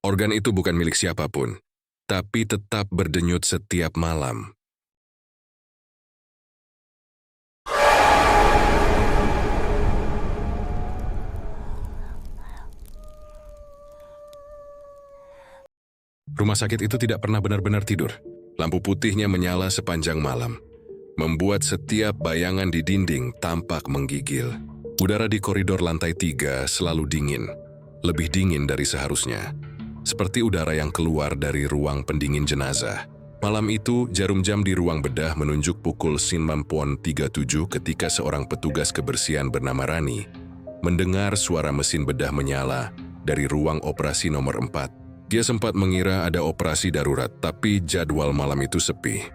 Organ itu bukan milik siapapun, tapi tetap berdenyut setiap malam. Rumah sakit itu tidak pernah benar-benar tidur. Lampu putihnya menyala sepanjang malam, membuat setiap bayangan di dinding tampak menggigil. Udara di koridor lantai 3 selalu dingin, lebih dingin dari seharusnya. Seperti udara yang keluar dari ruang pendingin jenazah. Malam itu, jarum jam di ruang bedah menunjuk pukul 9.37 ketika seorang petugas kebersihan bernama Rani mendengar suara mesin bedah menyala dari ruang operasi nomor 4. Dia sempat mengira ada operasi darurat, tapi jadwal malam itu sepi.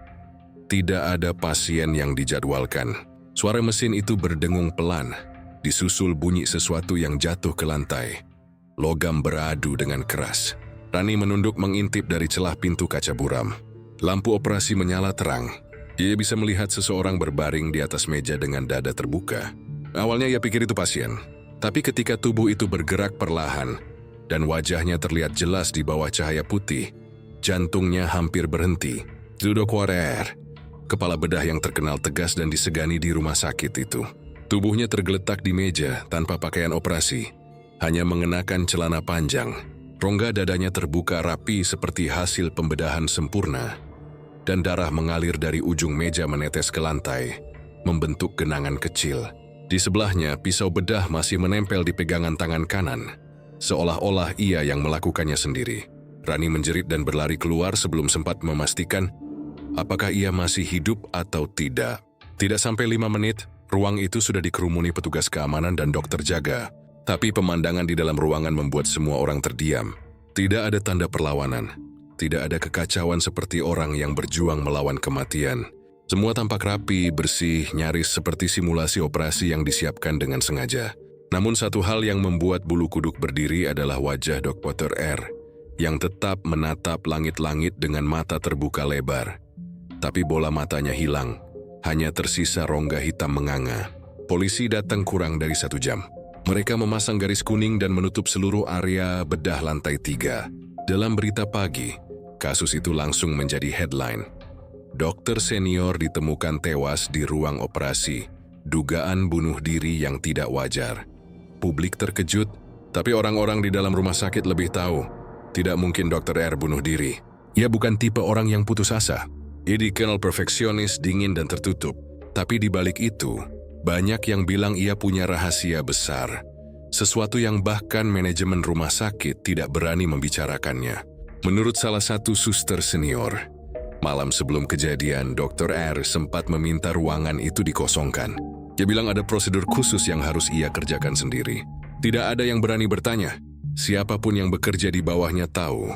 Tidak ada pasien yang dijadwalkan. Suara mesin itu berdengung pelan, disusul bunyi sesuatu yang jatuh ke lantai. Logam beradu dengan keras. Rani menunduk mengintip dari celah pintu kaca buram. Lampu operasi menyala terang. Dia bisa melihat seseorang berbaring di atas meja dengan dada terbuka. Awalnya ia pikir itu pasien, tapi ketika tubuh itu bergerak perlahan dan wajahnya terlihat jelas di bawah cahaya putih, jantungnya hampir berhenti. Ludo Quarer, kepala bedah yang terkenal tegas dan disegani di rumah sakit itu. Tubuhnya tergeletak di meja tanpa pakaian operasi, hanya mengenakan celana panjang. Rongga dadanya terbuka rapi seperti hasil pembedahan sempurna, dan darah mengalir dari ujung meja menetes ke lantai, membentuk genangan kecil. Di sebelahnya, pisau bedah masih menempel di pegangan tangan kanan, seolah-olah ia yang melakukannya sendiri. Rani menjerit dan berlari keluar sebelum sempat memastikan apakah ia masih hidup atau tidak. Tidak sampai 5 menit, ruang itu sudah dikerumuni petugas keamanan dan dokter jaga. Tapi pemandangan di dalam ruangan membuat semua orang terdiam. Tidak ada tanda perlawanan. Tidak ada kekacauan seperti orang yang berjuang melawan kematian. Semua tampak rapi, bersih, nyaris seperti simulasi operasi yang disiapkan dengan sengaja. Namun satu hal yang membuat bulu kuduk berdiri adalah wajah Dr. R yang tetap menatap langit-langit dengan mata terbuka lebar. Tapi bola matanya hilang, hanya tersisa rongga hitam menganga. Polisi datang kurang dari 1 jam. Mereka memasang garis kuning dan menutup seluruh area bedah lantai 3. Dalam berita pagi, kasus itu langsung menjadi headline. Dokter senior ditemukan tewas di ruang operasi. Dugaan bunuh diri yang tidak wajar. Publik terkejut, tapi orang-orang di dalam rumah sakit lebih tahu. Tidak mungkin Dr. R bunuh diri. Ia bukan tipe orang yang putus asa. Ia dikenal perfeksionis, dingin dan tertutup. Tapi di balik itu, banyak yang bilang ia punya rahasia besar. Sesuatu yang bahkan manajemen rumah sakit tidak berani membicarakannya. Menurut salah satu suster senior, malam sebelum kejadian, Dr. R sempat meminta ruangan itu dikosongkan. Dia bilang ada prosedur khusus yang harus ia kerjakan sendiri. Tidak ada yang berani bertanya. Siapapun yang bekerja di bawahnya tahu,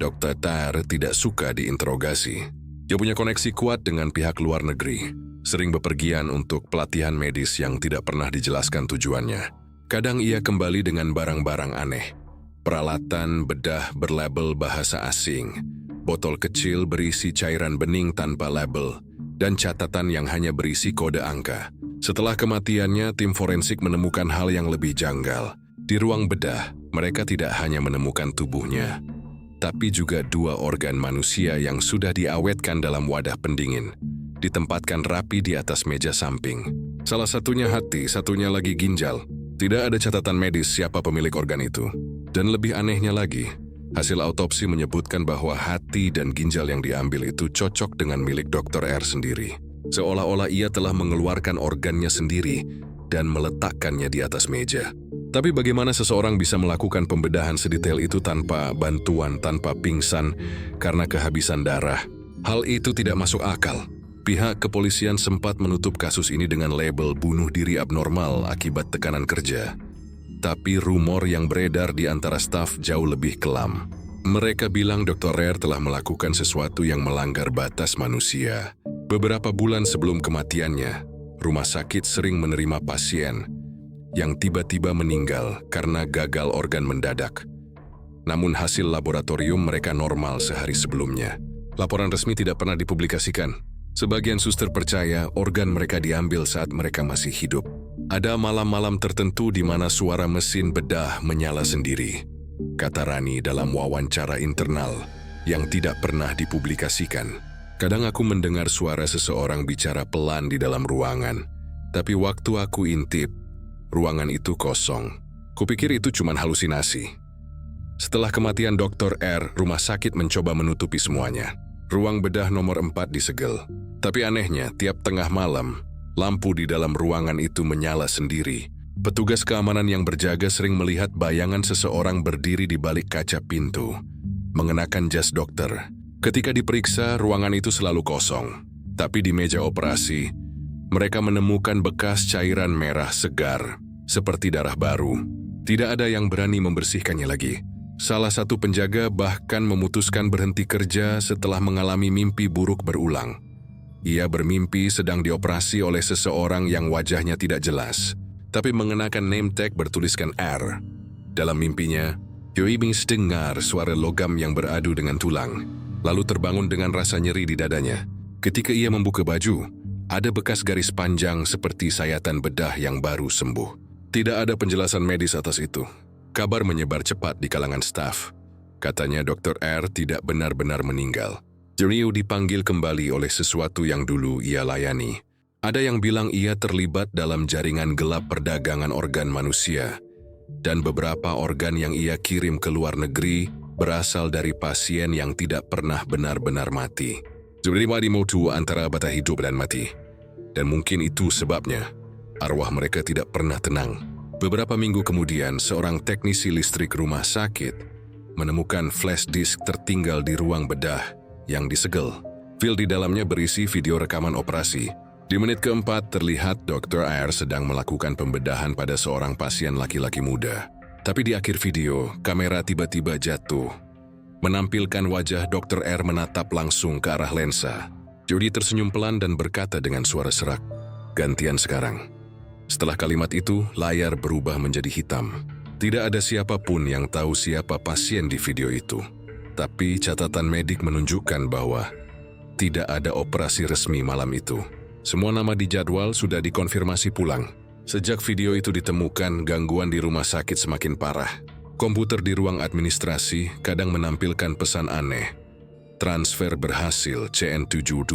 Dr. R tidak suka diinterogasi. Dia punya koneksi kuat dengan pihak luar negeri, sering bepergian untuk pelatihan medis yang tidak pernah dijelaskan tujuannya. Kadang ia kembali dengan barang-barang aneh. Peralatan bedah berlabel bahasa asing, botol kecil berisi cairan bening tanpa label, dan catatan yang hanya berisi kode angka. Setelah kematiannya, tim forensik menemukan hal yang lebih janggal. Di ruang bedah, mereka tidak hanya menemukan tubuhnya, tapi juga 2 organ manusia yang sudah diawetkan dalam wadah pendingin, ditempatkan rapi di atas meja samping. Salah satunya hati, satunya lagi ginjal. Tidak ada catatan medis siapa pemilik organ itu. Dan lebih anehnya lagi, hasil autopsi menyebutkan bahwa hati dan ginjal yang diambil itu cocok dengan milik Dr. R sendiri. Seolah-olah ia telah mengeluarkan organnya sendiri dan meletakkannya di atas meja. Tapi bagaimana seseorang bisa melakukan pembedahan sedetail itu tanpa bantuan, tanpa pingsan, karena kehabisan darah? Hal itu tidak masuk akal. Pihak kepolisian sempat menutup kasus ini dengan label bunuh diri abnormal akibat tekanan kerja. Tapi rumor yang beredar di antara staf jauh lebih kelam. Mereka bilang Dr. R telah melakukan sesuatu yang melanggar batas manusia. Beberapa bulan sebelum kematiannya, rumah sakit sering menerima pasien yang tiba-tiba meninggal karena gagal organ mendadak. Namun hasil laboratorium mereka normal sehari sebelumnya. Laporan resmi tidak pernah dipublikasikan. Sebagian suster percaya organ mereka diambil saat mereka masih hidup. Ada malam-malam tertentu di mana suara mesin bedah menyala sendiri. kata Rani dalam wawancara internal yang tidak pernah dipublikasikan. Kadang aku mendengar suara seseorang bicara pelan di dalam ruangan, tapi waktu aku intip, ruangan itu kosong. Kupikir itu cuma halusinasi. Setelah kematian Dr. R, rumah sakit mencoba menutupi semuanya. Ruang bedah nomor 4 disegel. Tapi anehnya, tiap tengah malam, lampu di dalam ruangan itu menyala sendiri. Petugas keamanan yang berjaga sering melihat bayangan seseorang berdiri di balik kaca pintu, mengenakan jas dokter. Ketika diperiksa, ruangan itu selalu kosong. Tapi di meja operasi, mereka menemukan bekas cairan merah segar, seperti darah baru. Tidak ada yang berani membersihkannya lagi. Salah satu penjaga bahkan memutuskan berhenti kerja setelah mengalami mimpi buruk berulang. Ia bermimpi sedang dioperasi oleh seseorang yang wajahnya tidak jelas, tapi mengenakan name tag bertuliskan R. Dalam mimpinya, Yoiming dengar suara logam yang beradu dengan tulang, lalu terbangun dengan rasa nyeri di dadanya. Ketika ia membuka baju, ada bekas garis panjang seperti sayatan bedah yang baru sembuh. Tidak ada penjelasan medis atas itu. Kabar menyebar cepat di kalangan staf. Katanya Dr. R tidak benar-benar meninggal. Ryu dipanggil kembali oleh sesuatu yang dulu ia layani. Ada yang bilang ia terlibat dalam jaringan gelap perdagangan organ manusia. Dan beberapa organ yang ia kirim ke luar negeri berasal dari pasien yang tidak pernah benar-benar mati. Jadi mutu antara batas hidup dan mati. Dan mungkin itu sebabnya arwah mereka tidak pernah tenang. Beberapa minggu kemudian, seorang teknisi listrik rumah sakit menemukan flash disk tertinggal di ruang bedah yang disegel. File di dalamnya berisi video rekaman operasi. Di menit keempat terlihat Dr. R sedang melakukan pembedahan pada seorang pasien laki-laki muda. Tapi di akhir video, kamera tiba-tiba jatuh, menampilkan wajah Dr. R menatap langsung ke arah lensa. Jody tersenyum pelan dan berkata dengan suara serak, "Gantian sekarang." Setelah kalimat itu, layar berubah menjadi hitam. Tidak ada siapapun yang tahu siapa pasien di video itu. Tapi catatan medik menunjukkan bahwa tidak ada operasi resmi malam itu. Semua nama di jadwal sudah dikonfirmasi pulang. Sejak video itu ditemukan, gangguan di rumah sakit semakin parah. Komputer di ruang administrasi kadang menampilkan pesan aneh. Transfer berhasil CN72.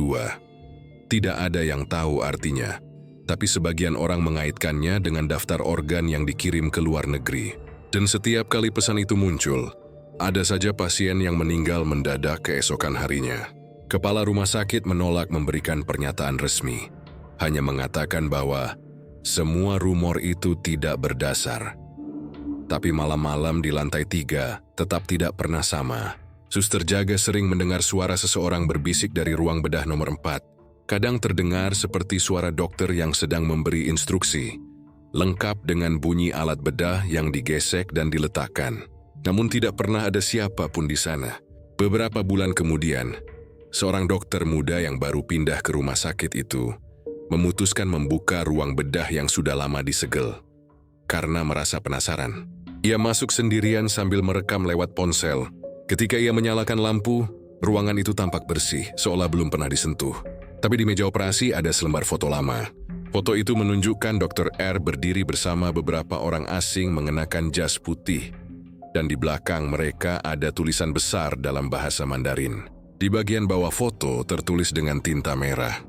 Tidak ada yang tahu artinya, tapi sebagian orang mengaitkannya dengan daftar organ yang dikirim ke luar negeri. Dan setiap kali pesan itu muncul, ada saja pasien yang meninggal mendadak keesokan harinya. Kepala rumah sakit menolak memberikan pernyataan resmi, hanya mengatakan bahwa semua rumor itu tidak berdasar. Tapi malam-malam di lantai 3 tetap tidak pernah sama. Suster jaga sering mendengar suara seseorang berbisik dari ruang bedah nomor 4. Kadang terdengar seperti suara dokter yang sedang memberi instruksi, lengkap dengan bunyi alat bedah yang digesek dan diletakkan. Namun tidak pernah ada siapapun di sana. Beberapa bulan kemudian, seorang dokter muda yang baru pindah ke rumah sakit itu memutuskan membuka ruang bedah yang sudah lama disegel. Karena merasa penasaran, ia masuk sendirian sambil merekam lewat ponsel. Ketika ia menyalakan lampu, ruangan itu tampak bersih, seolah belum pernah disentuh. Tapi di meja operasi ada selembar foto lama. Foto itu menunjukkan Dr. R berdiri bersama beberapa orang asing mengenakan jas putih. Dan di belakang mereka ada tulisan besar dalam bahasa Mandarin. Di bagian bawah foto tertulis dengan tinta merah,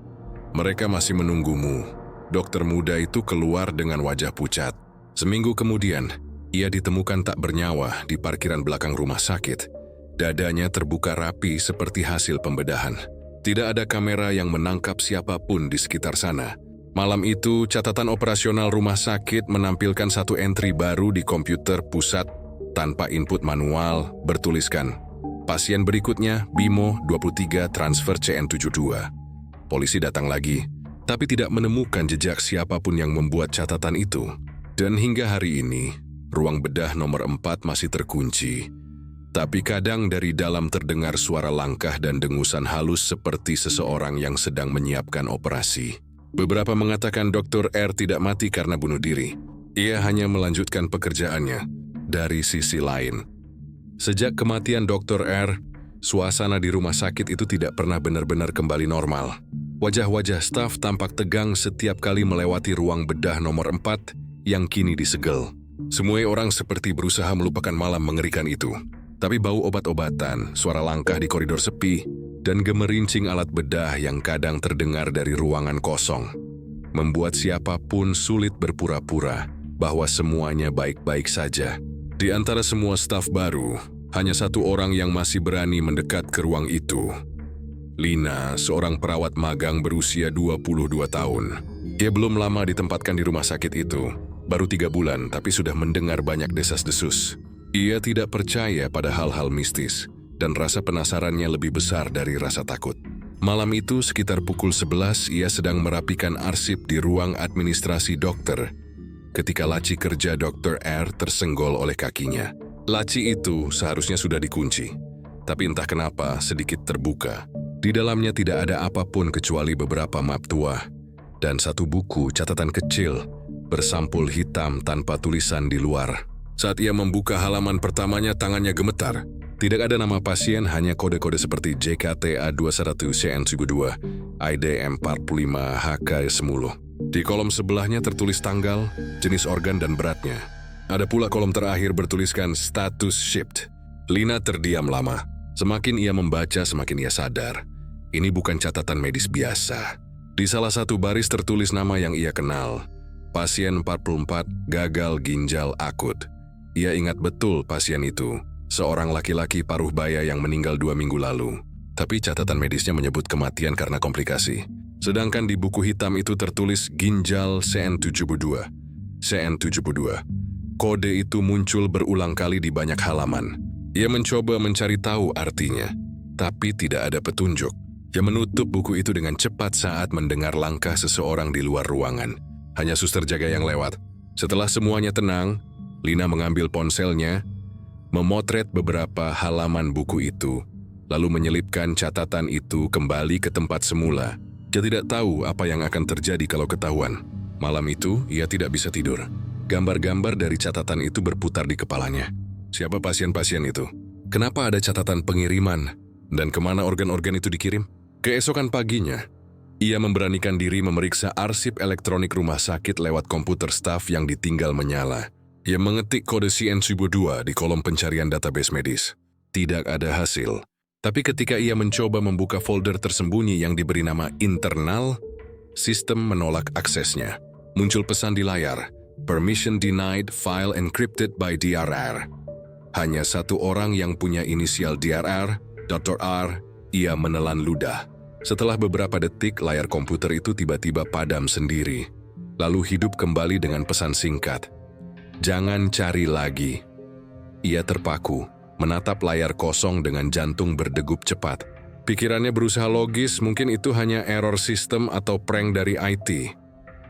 "Mereka masih menunggumu." Dokter muda itu keluar dengan wajah pucat. Seminggu kemudian, ia ditemukan tak bernyawa di parkiran belakang rumah sakit. Dadanya terbuka rapi seperti hasil pembedahan. Tidak ada kamera yang menangkap siapapun di sekitar sana. Malam itu, catatan operasional rumah sakit menampilkan satu entry baru di komputer pusat tanpa input manual, bertuliskan, "Pasien berikutnya, Bimo 23 transfer CN72. Polisi datang lagi, tapi tidak menemukan jejak siapapun yang membuat catatan itu. Dan hingga hari ini, ruang bedah nomor 4 masih terkunci. Tapi kadang dari dalam terdengar suara langkah dan dengusan halus seperti seseorang yang sedang menyiapkan operasi. Beberapa mengatakan Dr. R tidak mati karena bunuh diri. Ia hanya melanjutkan pekerjaannya. Dari sisi lain, sejak kematian Dr. R, suasana di rumah sakit itu tidak pernah benar-benar kembali normal. Wajah-wajah staf tampak tegang setiap kali melewati ruang bedah nomor 4 yang kini disegel. Semua orang seperti berusaha melupakan malam mengerikan itu. Tapi bau obat-obatan, suara langkah di koridor sepi, dan gemerincing alat bedah yang kadang terdengar dari ruangan kosong membuat siapapun sulit berpura-pura bahwa semuanya baik-baik saja. Di antara semua staf baru, hanya satu orang yang masih berani mendekat ke ruang itu. Lina, seorang perawat magang berusia 22 tahun. Ia belum lama ditempatkan di rumah sakit itu, baru 3 bulan tapi sudah mendengar banyak desas-desus. Ia tidak percaya pada hal-hal mistis, dan rasa penasarannya lebih besar dari rasa takut. Malam itu sekitar pukul 11 ia sedang merapikan arsip di ruang administrasi dokter ketika laci kerja Dr. R tersenggol oleh kakinya. Laci itu seharusnya sudah dikunci, tapi entah kenapa sedikit terbuka. Di dalamnya tidak ada apapun kecuali beberapa map tua dan satu buku catatan kecil bersampul hitam tanpa tulisan di luar. Saat ia membuka halaman pertamanya, tangannya gemetar. Tidak ada nama pasien, hanya kode-kode seperti JKTA21CN72, IDM45HK10. Di kolom sebelahnya tertulis tanggal, jenis organ, dan beratnya. Ada pula kolom terakhir bertuliskan status shipped. Lina terdiam lama. Semakin ia membaca, semakin ia sadar. Ini bukan catatan medis biasa. Di salah satu baris tertulis nama yang ia kenal. Pasien 44, gagal ginjal akut. Ia ingat betul pasien itu, seorang laki-laki paruh baya yang meninggal 2 minggu lalu. Tapi catatan medisnya menyebut kematian karena komplikasi. Sedangkan di buku hitam itu tertulis ginjal CN72. CN72. Kode itu muncul berulang kali di banyak halaman. Ia mencoba mencari tahu artinya, tapi tidak ada petunjuk. Ia menutup buku itu dengan cepat saat mendengar langkah seseorang di luar ruangan. Hanya suster jaga yang lewat. Setelah semuanya tenang, Lina mengambil ponselnya, memotret beberapa halaman buku itu, lalu menyelipkan catatan itu kembali ke tempat semula. Dia tidak tahu apa yang akan terjadi kalau ketahuan. Malam itu, ia tidak bisa tidur. Gambar-gambar dari catatan itu berputar di kepalanya. Siapa pasien-pasien itu? Kenapa ada catatan pengiriman? Dan kemana organ-organ itu dikirim? Keesokan paginya, ia memberanikan diri memeriksa arsip elektronik rumah sakit lewat komputer staf yang ditinggal menyala. Ia mengetik kode CN72 di kolom pencarian database medis. Tidak ada hasil. Tapi ketika ia mencoba membuka folder tersembunyi yang diberi nama internal, sistem menolak aksesnya. Muncul pesan di layar, permission denied, file encrypted by DRR. Hanya satu orang yang punya inisial DRR, Dr. R, ia menelan ludah. Setelah beberapa detik, layar komputer itu tiba-tiba padam sendiri. Lalu hidup kembali dengan pesan singkat. Jangan cari lagi. Ia terpaku, menatap layar kosong dengan jantung berdegup cepat. Pikirannya berusaha logis, mungkin itu hanya error sistem atau prank dari IT.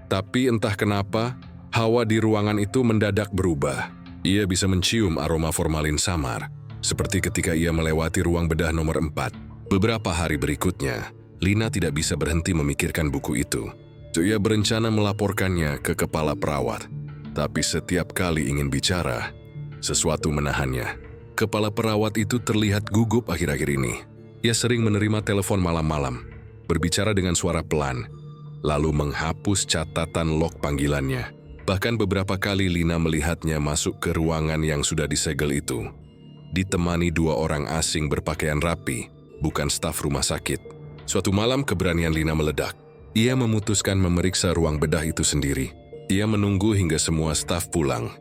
Tapi entah kenapa, hawa di ruangan itu mendadak berubah. Ia bisa mencium aroma formalin samar, seperti ketika ia melewati ruang bedah nomor 4. Beberapa hari berikutnya, Lina tidak bisa berhenti memikirkan buku itu. Ia berencana melaporkannya ke kepala perawat. Tapi setiap kali ingin bicara, sesuatu menahannya. Kepala perawat itu terlihat gugup akhir-akhir ini. Ia sering menerima telepon malam-malam, berbicara dengan suara pelan, lalu menghapus catatan log panggilannya. Bahkan beberapa kali Lina melihatnya masuk ke ruangan yang sudah disegel itu, ditemani 2 orang asing berpakaian rapi, bukan staf rumah sakit. Suatu malam keberanian Lina meledak. Ia memutuskan memeriksa ruang bedah itu sendiri. Ia menunggu hingga semua staf pulang,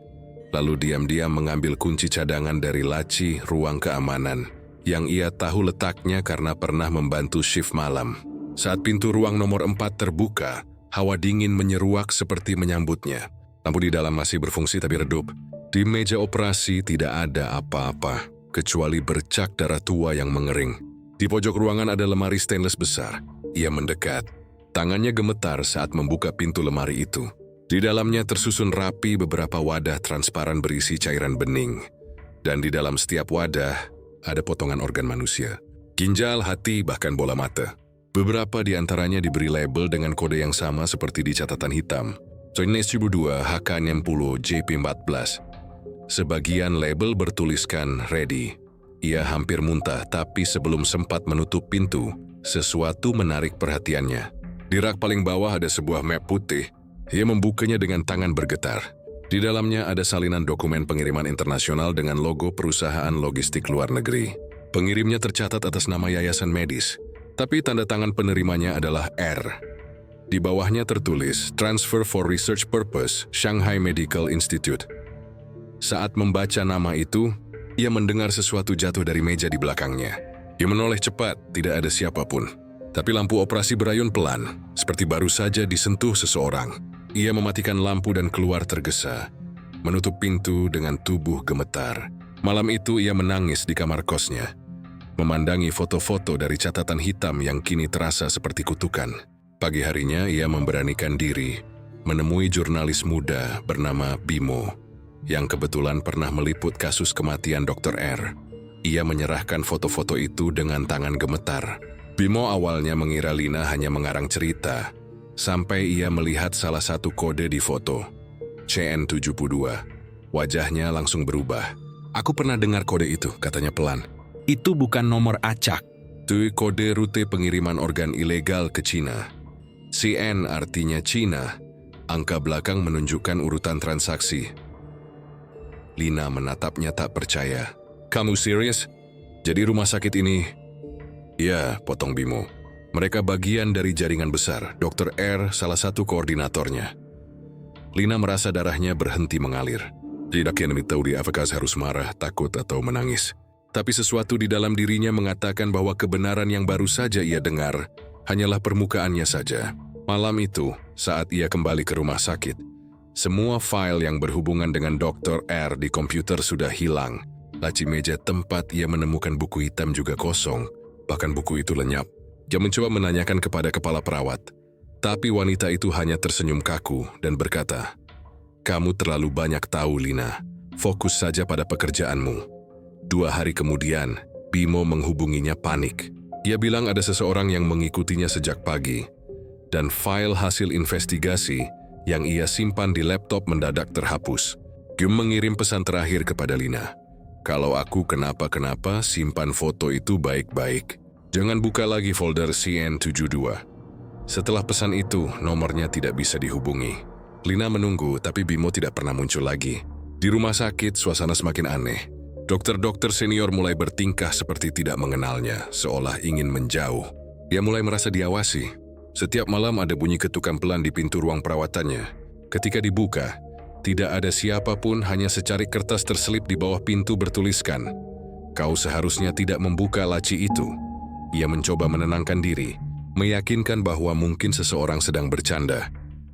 lalu diam-diam mengambil kunci cadangan dari laci ruang keamanan yang ia tahu letaknya karena pernah membantu shift malam. Saat pintu ruang nomor 4 terbuka, hawa dingin menyeruak seperti menyambutnya. Lampu di dalam masih berfungsi tapi redup. Di meja operasi tidak ada apa-apa, kecuali bercak darah tua yang mengering. Di pojok ruangan ada lemari stainless besar. Ia mendekat. Tangannya gemetar saat membuka pintu lemari itu. Di dalamnya tersusun rapi beberapa wadah transparan berisi cairan bening. Dan di dalam setiap wadah ada potongan organ manusia. Ginjal, hati, bahkan bola mata. Beberapa di antaranya diberi label dengan kode yang sama seperti di catatan hitam. CN72 HK60 JP14. Sebagian label bertuliskan ready. Ia hampir muntah, tapi sebelum sempat menutup pintu, sesuatu menarik perhatiannya. Di rak paling bawah ada sebuah map putih. Ia membukanya dengan tangan bergetar. Di dalamnya ada salinan dokumen pengiriman internasional dengan logo perusahaan logistik luar negeri. Pengirimnya tercatat atas nama yayasan medis, tapi tanda tangan penerimanya adalah R. Di bawahnya tertulis Transfer for Research Purpose, Shanghai Medical Institute. Saat membaca nama itu, ia mendengar sesuatu jatuh dari meja di belakangnya. Ia menoleh cepat, tidak ada siapapun. Tapi lampu operasi berayun pelan, seperti baru saja disentuh seseorang. Ia mematikan lampu dan keluar tergesa, menutup pintu dengan tubuh gemetar. Malam itu ia menangis di kamar kosnya, memandangi foto-foto dari catatan hitam yang kini terasa seperti kutukan. Pagi harinya ia memberanikan diri, menemui jurnalis muda bernama Bimo, yang kebetulan pernah meliput kasus kematian Dr. R. Ia menyerahkan foto-foto itu dengan tangan gemetar. Bimo awalnya mengira Lina hanya mengarang cerita, sampai ia melihat salah satu kode di foto, CN72. Wajahnya langsung berubah. "Aku pernah dengar kode itu," katanya pelan. Itu bukan nomor acak. Itu kode rute pengiriman organ ilegal ke Cina. CN artinya Cina. Angka belakang menunjukkan urutan transaksi. Lina menatapnya tak percaya. "Kamu serius? Jadi rumah sakit ini..." "Ya," potong Bimo. "Mereka bagian dari jaringan besar. Dr. R salah satu koordinatornya." Lina merasa darahnya berhenti mengalir. Tidak kini tahu dia apakah harus marah, takut, atau menangis. Tapi sesuatu di dalam dirinya mengatakan bahwa kebenaran yang baru saja ia dengar hanyalah permukaannya saja. Malam itu, saat ia kembali ke rumah sakit, semua file yang berhubungan dengan Dr. R di komputer sudah hilang. Laci meja tempat ia menemukan buku hitam juga kosong. Bahkan buku itu lenyap. Dia mencoba menanyakan kepada kepala perawat. Tapi wanita itu hanya tersenyum kaku dan berkata, "Kamu terlalu banyak tahu, Lina. Fokus saja pada pekerjaanmu." 2 hari kemudian, Bimo menghubunginya panik. Ia bilang ada seseorang yang mengikutinya sejak pagi. Dan file hasil investigasi yang ia simpan di laptop mendadak terhapus. Gem mengirim pesan terakhir kepada Lina. "Kalau aku kenapa-kenapa, simpan foto itu baik-baik. Jangan buka lagi folder CN72. Setelah pesan itu, nomornya tidak bisa dihubungi. Lina menunggu, tapi Bimo tidak pernah muncul lagi. Di rumah sakit, suasana semakin aneh. Dokter-dokter senior mulai bertingkah seperti tidak mengenalnya, seolah ingin menjauh. Ia mulai merasa diawasi. Setiap malam ada bunyi ketukan pelan di pintu ruang perawatannya. Ketika dibuka, tidak ada siapapun, hanya secarik kertas terselip di bawah pintu bertuliskan, "Kau seharusnya tidak membuka laci itu." Ia mencoba menenangkan diri, meyakinkan bahwa mungkin seseorang sedang bercanda.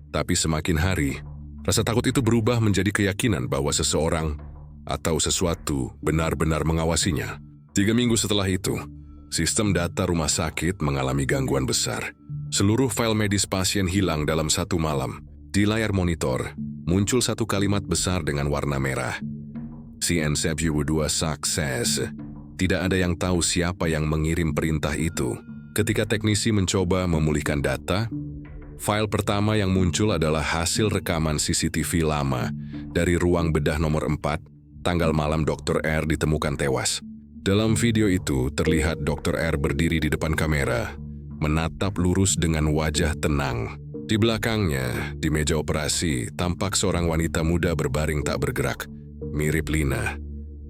Tapi semakin hari, rasa takut itu berubah menjadi keyakinan bahwa seseorang atau sesuatu benar-benar mengawasinya. 3 minggu setelah itu, sistem data rumah sakit mengalami gangguan besar. Seluruh file medis pasien hilang dalam 1 malam. Di layar monitor, muncul satu kalimat besar dengan warna merah. CN72 sukses. Tidak ada yang tahu siapa yang mengirim perintah itu. Ketika teknisi mencoba memulihkan data, file pertama yang muncul adalah hasil rekaman CCTV lama dari ruang bedah nomor 4, tanggal malam Dr. R ditemukan tewas. Dalam video itu terlihat Dr. R berdiri di depan kamera, menatap lurus dengan wajah tenang. Di belakangnya, di meja operasi, tampak seorang wanita muda berbaring tak bergerak, mirip Lina.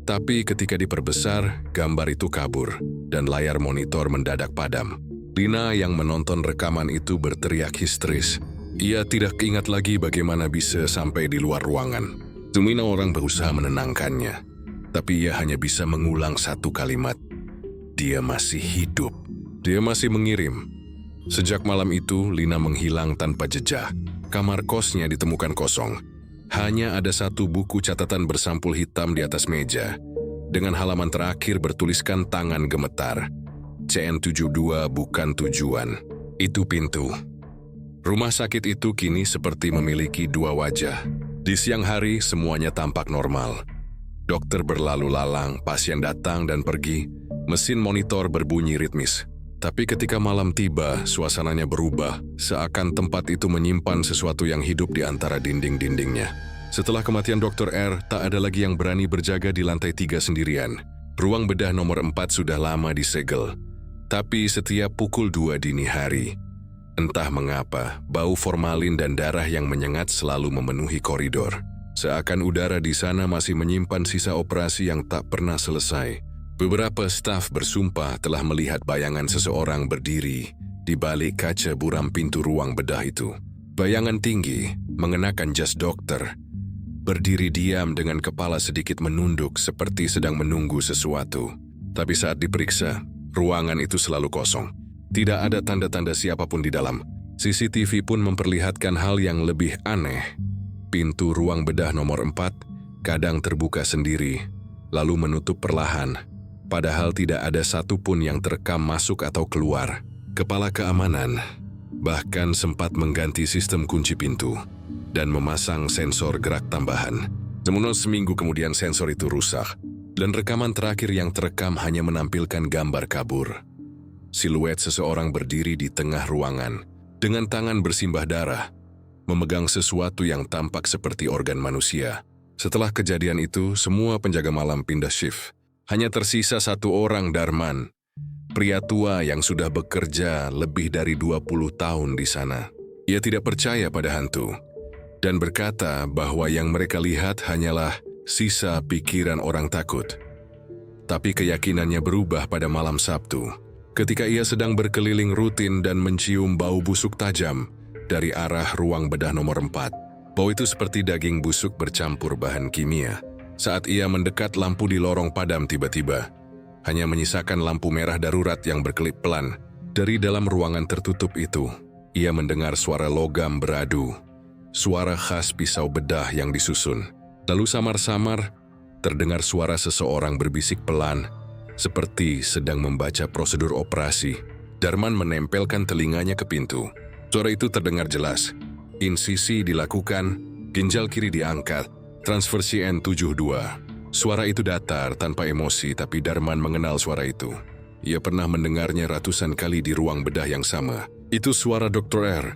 Tapi ketika diperbesar, gambar itu kabur, dan layar monitor mendadak padam. Lina yang menonton rekaman itu berteriak histeris. Ia tidak ingat lagi bagaimana bisa sampai di luar ruangan. Semua orang berusaha menenangkannya, tapi ia hanya bisa mengulang satu kalimat. Dia masih hidup. Dia masih mengirim. Sejak malam itu, Lina menghilang tanpa jejak. Kamar kosnya ditemukan kosong. Hanya ada satu buku catatan bersampul hitam di atas meja, dengan halaman terakhir bertuliskan tangan gemetar. CN72 bukan tujuan, itu pintu. Rumah sakit itu kini seperti memiliki 2 wajah. Di siang hari, semuanya tampak normal. Dokter berlalu lalang, pasien datang dan pergi, mesin monitor berbunyi ritmis. Tapi ketika malam tiba, suasananya berubah, seakan tempat itu menyimpan sesuatu yang hidup di antara dinding-dindingnya. Setelah kematian Dr. R, tak ada lagi yang berani berjaga di lantai 3 sendirian. Ruang bedah nomor 4 sudah lama disegel. Tapi setiap pukul 2 dini hari, entah mengapa, bau formalin dan darah yang menyengat selalu memenuhi koridor. Seakan udara di sana masih menyimpan sisa operasi yang tak pernah selesai. Beberapa staf bersumpah telah melihat bayangan seseorang berdiri di balik kaca buram pintu ruang bedah itu. Bayangan tinggi, mengenakan jas dokter, berdiri diam dengan kepala sedikit menunduk seperti sedang menunggu sesuatu. Tapi saat diperiksa, ruangan itu selalu kosong. Tidak ada tanda-tanda siapapun di dalam. CCTV pun memperlihatkan hal yang lebih aneh. Pintu ruang bedah nomor 4 kadang terbuka sendiri, lalu menutup perlahan. Padahal tidak ada satupun yang terekam masuk atau keluar. Kepala keamanan bahkan sempat mengganti sistem kunci pintu dan memasang sensor gerak tambahan. Namun seminggu kemudian sensor itu rusak, dan rekaman terakhir yang terekam hanya menampilkan gambar kabur. Siluet seseorang berdiri di tengah ruangan, dengan tangan bersimbah darah, memegang sesuatu yang tampak seperti organ manusia. Setelah kejadian itu, semua penjaga malam pindah shift. Hanya tersisa satu orang, Darman, pria tua yang sudah bekerja lebih dari 20 tahun di sana. Ia tidak percaya pada hantu dan berkata bahwa yang mereka lihat hanyalah sisa pikiran orang takut. Tapi keyakinannya berubah pada malam Sabtu, ketika ia sedang berkeliling rutin dan mencium bau busuk tajam dari arah ruang bedah nomor 4. Bau itu seperti daging busuk bercampur bahan kimia. Saat ia mendekat, lampu di lorong padam tiba-tiba. Hanya menyisakan lampu merah darurat yang berkelip pelan. Dari dalam ruangan tertutup itu, ia mendengar suara logam beradu. Suara khas pisau bedah yang disusun. Lalu samar-samar, terdengar suara seseorang berbisik pelan, seperti sedang membaca prosedur operasi. Darman menempelkan telinganya ke pintu. Suara itu terdengar jelas. Insisi dilakukan, ginjal kiri diangkat, transversi N72. Suara itu datar, tanpa emosi, tapi Darman mengenal suara itu. Ia pernah mendengarnya ratusan kali di ruang bedah yang sama. Itu suara Dr. R.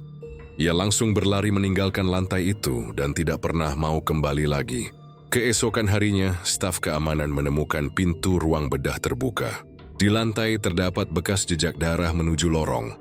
Ia langsung berlari meninggalkan lantai itu dan tidak pernah mau kembali lagi. Keesokan harinya, staf keamanan menemukan pintu ruang bedah terbuka. Di lantai terdapat bekas jejak darah menuju lorong,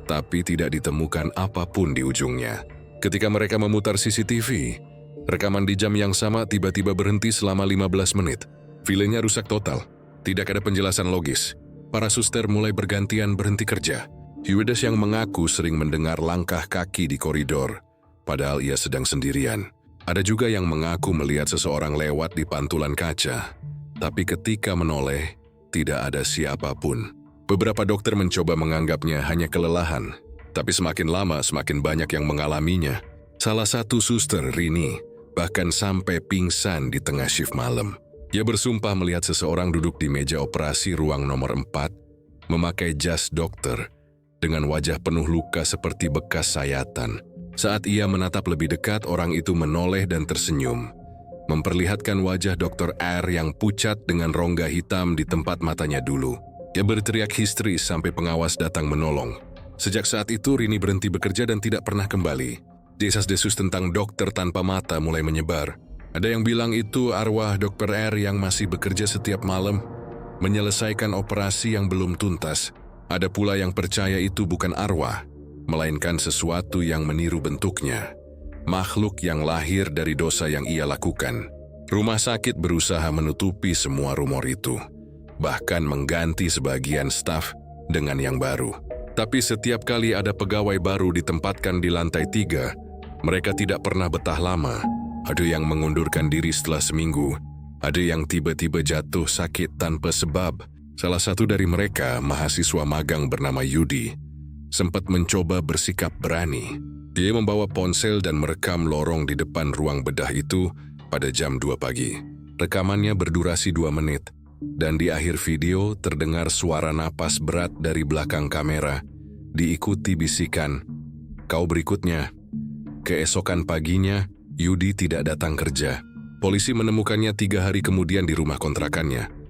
tapi tidak ditemukan apapun di ujungnya. Ketika mereka memutar CCTV, rekaman di jam yang sama tiba-tiba berhenti selama 15 menit. Filenya rusak total. Tidak ada penjelasan logis. Para suster mulai bergantian berhenti kerja. Hughes yang mengaku sering mendengar langkah kaki di koridor, padahal ia sedang sendirian. Ada juga yang mengaku melihat seseorang lewat di pantulan kaca, tapi ketika menoleh, tidak ada siapapun. Beberapa dokter mencoba menganggapnya hanya kelelahan, tapi semakin lama semakin banyak yang mengalaminya. Salah satu suster, Rini, bahkan sampai pingsan di tengah shift malam. Ia bersumpah melihat seseorang duduk di meja operasi ruang nomor 4, memakai jas dokter, dengan wajah penuh luka seperti bekas sayatan. Saat ia menatap lebih dekat, orang itu menoleh dan tersenyum, memperlihatkan wajah Dr. R yang pucat dengan rongga hitam di tempat matanya dulu. Ia berteriak histeris sampai pengawas datang menolong. Sejak saat itu, Rini berhenti bekerja dan tidak pernah kembali. Desas-desus tentang dokter tanpa mata mulai menyebar. Ada yang bilang itu arwah Dr. R yang masih bekerja setiap malam, menyelesaikan operasi yang belum tuntas. Ada pula yang percaya itu bukan arwah, melainkan sesuatu yang meniru bentuknya. Makhluk yang lahir dari dosa yang ia lakukan. Rumah sakit berusaha menutupi semua rumor itu, bahkan mengganti sebagian staf dengan yang baru. Tapi setiap kali ada pegawai baru ditempatkan di lantai 3, mereka tidak pernah betah lama. Ada yang mengundurkan diri setelah seminggu, ada yang tiba-tiba jatuh sakit tanpa sebab. Salah satu dari mereka, mahasiswa magang bernama Yudi, sempat mencoba bersikap berani. Dia membawa ponsel dan merekam lorong di depan ruang bedah itu pada jam 2 pagi. Rekamannya berdurasi 2 menit, dan di akhir video terdengar suara napas berat dari belakang kamera, diikuti bisikan, "Kau berikutnya." Keesokan paginya, Yudi tidak datang kerja. Polisi menemukannya 3 hari kemudian di rumah kontrakannya,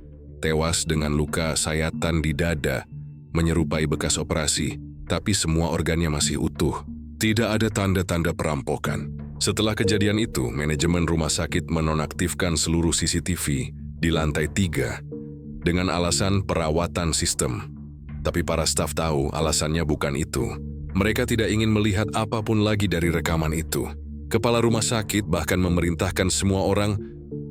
tewas dengan luka sayatan di dada, menyerupai bekas operasi, tapi semua organnya masih utuh. Tidak ada tanda-tanda perampokan. Setelah kejadian itu, manajemen rumah sakit menonaktifkan seluruh CCTV di lantai 3 dengan alasan perawatan sistem. Tapi para staf tahu alasannya bukan itu. Mereka tidak ingin melihat apapun lagi dari rekaman itu. Kepala rumah sakit bahkan memerintahkan semua orang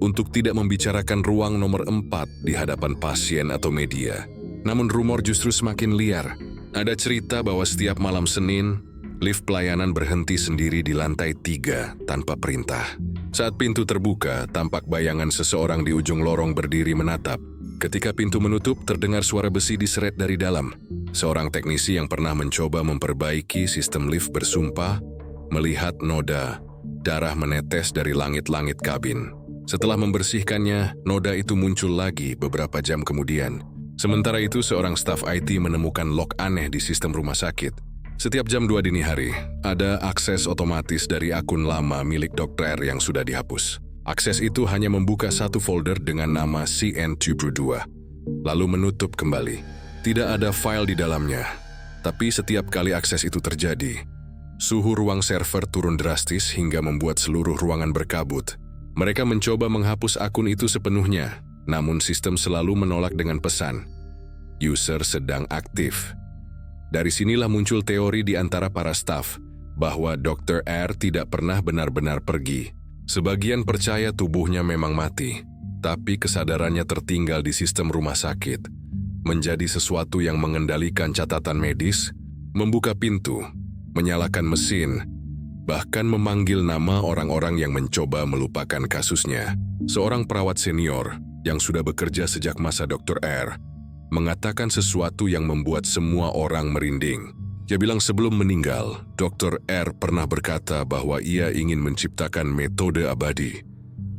untuk tidak membicarakan ruang nomor 4 di hadapan pasien atau media. Namun rumor justru semakin liar. Ada cerita bahwa setiap malam Senin, lift pelayanan berhenti sendiri di lantai 3 tanpa perintah. Saat pintu terbuka, tampak bayangan seseorang di ujung lorong berdiri menatap. Ketika pintu menutup, terdengar suara besi diseret dari dalam. Seorang teknisi yang pernah mencoba memperbaiki sistem lift bersumpah melihat noda darah menetes dari langit-langit kabin. Setelah membersihkannya, noda itu muncul lagi beberapa jam kemudian. Sementara itu, seorang staf IT menemukan lock aneh di sistem rumah sakit. Setiap jam 2 dini hari, ada akses otomatis dari akun lama milik Dr. R yang sudah dihapus. Akses itu hanya membuka satu folder dengan nama CN22, lalu menutup kembali. Tidak ada file di dalamnya, tapi setiap kali akses itu terjadi, suhu ruang server turun drastis hingga membuat seluruh ruangan berkabut. Mereka mencoba menghapus akun itu sepenuhnya, namun sistem selalu menolak dengan pesan, "User sedang aktif." Dari sinilah muncul teori di antara para staf bahwa Dr. R tidak pernah benar-benar pergi. Sebagian percaya tubuhnya memang mati, tapi kesadarannya tertinggal di sistem rumah sakit, menjadi sesuatu yang mengendalikan catatan medis, membuka pintu, menyalakan mesin, bahkan memanggil nama orang-orang yang mencoba melupakan kasusnya. Seorang perawat senior yang sudah bekerja sejak masa Dr. R mengatakan sesuatu yang membuat semua orang merinding. Dia bilang sebelum meninggal, Dr. R pernah berkata bahwa ia ingin menciptakan metode abadi,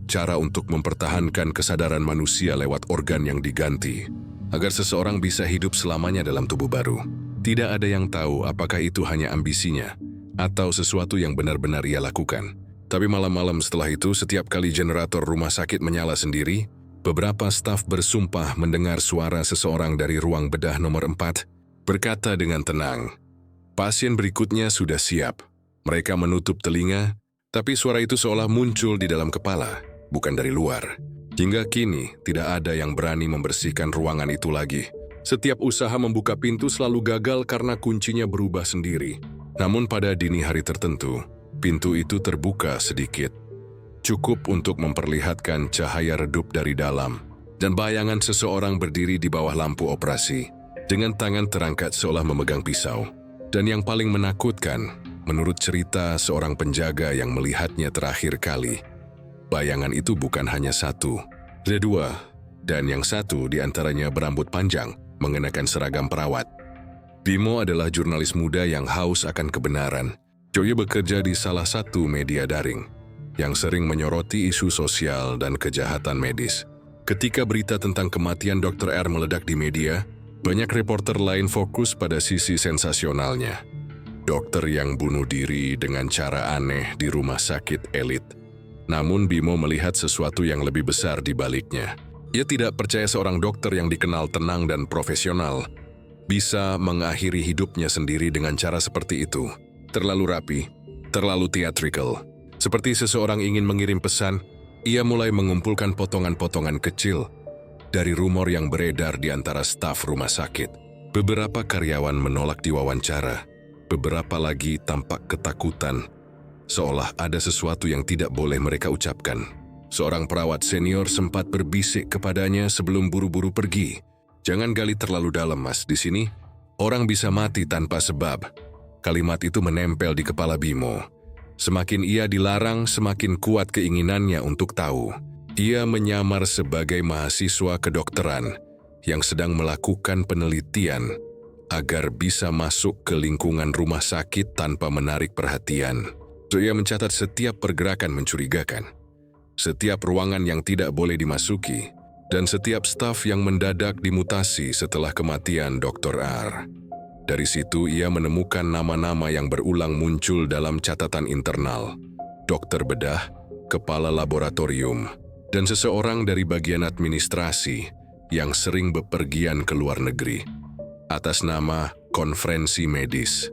cara untuk mempertahankan kesadaran manusia lewat organ yang diganti, agar seseorang bisa hidup selamanya dalam tubuh baru. Tidak ada yang tahu apakah itu hanya ambisinya atau sesuatu yang benar-benar ia lakukan. Tapi malam-malam setelah itu, setiap kali generator rumah sakit menyala sendiri, beberapa staf bersumpah mendengar suara seseorang dari ruang bedah nomor 4 berkata dengan tenang, "Pasien berikutnya sudah siap." Mereka menutup telinga, tapi suara itu seolah muncul di dalam kepala, bukan dari luar. Hingga kini, tidak ada yang berani membersihkan ruangan itu lagi. Setiap usaha membuka pintu selalu gagal karena kuncinya berubah sendiri. Namun pada dini hari tertentu, pintu itu terbuka sedikit. Cukup untuk memperlihatkan cahaya redup dari dalam, dan bayangan seseorang berdiri di bawah lampu operasi, dengan tangan terangkat seolah memegang pisau. Dan yang paling menakutkan, menurut cerita seorang penjaga yang melihatnya terakhir kali, bayangan itu bukan hanya satu, ada 2, dan yang satu diantaranya berambut panjang, mengenakan seragam perawat. Bimo adalah jurnalis muda yang haus akan kebenaran. Joyo bekerja di salah satu media daring yang sering menyoroti isu sosial dan kejahatan medis. Ketika berita tentang kematian Dr. R meledak di media, banyak reporter lain fokus pada sisi sensasionalnya. Dokter yang bunuh diri dengan cara aneh di rumah sakit elit. Namun Bimo melihat sesuatu yang lebih besar di baliknya. Ia tidak percaya seorang dokter yang dikenal tenang dan profesional bisa mengakhiri hidupnya sendiri dengan cara seperti itu. Terlalu rapi, terlalu theatrical. Seperti seseorang ingin mengirim pesan, ia mulai mengumpulkan potongan-potongan kecil dari rumor yang beredar di antara staf rumah sakit. Beberapa karyawan menolak diwawancara, beberapa lagi tampak ketakutan, seolah ada sesuatu yang tidak boleh mereka ucapkan. Seorang perawat senior sempat berbisik kepadanya sebelum buru-buru pergi. "Jangan gali terlalu dalam, Mas. Di sini, orang bisa mati tanpa sebab." Kalimat itu menempel di kepala Bimo. Semakin ia dilarang, semakin kuat keinginannya untuk tahu. Ia menyamar sebagai mahasiswa kedokteran yang sedang melakukan penelitian agar bisa masuk ke lingkungan rumah sakit tanpa menarik perhatian. Ia mencatat setiap pergerakan mencurigakan, setiap ruangan yang tidak boleh dimasuki, dan setiap staf yang mendadak dimutasi setelah kematian Dr. R. Dari situ ia menemukan nama-nama yang berulang muncul dalam catatan internal. Dokter bedah, kepala laboratorium, dan seseorang dari bagian administrasi yang sering bepergian ke luar negeri atas nama konferensi medis.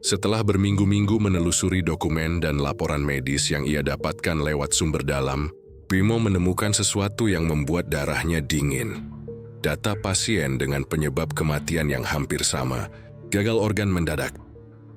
Setelah berminggu-minggu menelusuri dokumen dan laporan medis yang ia dapatkan lewat sumber dalam, Bimo menemukan sesuatu yang membuat darahnya dingin. Data pasien dengan penyebab kematian yang hampir sama, gagal organ mendadak,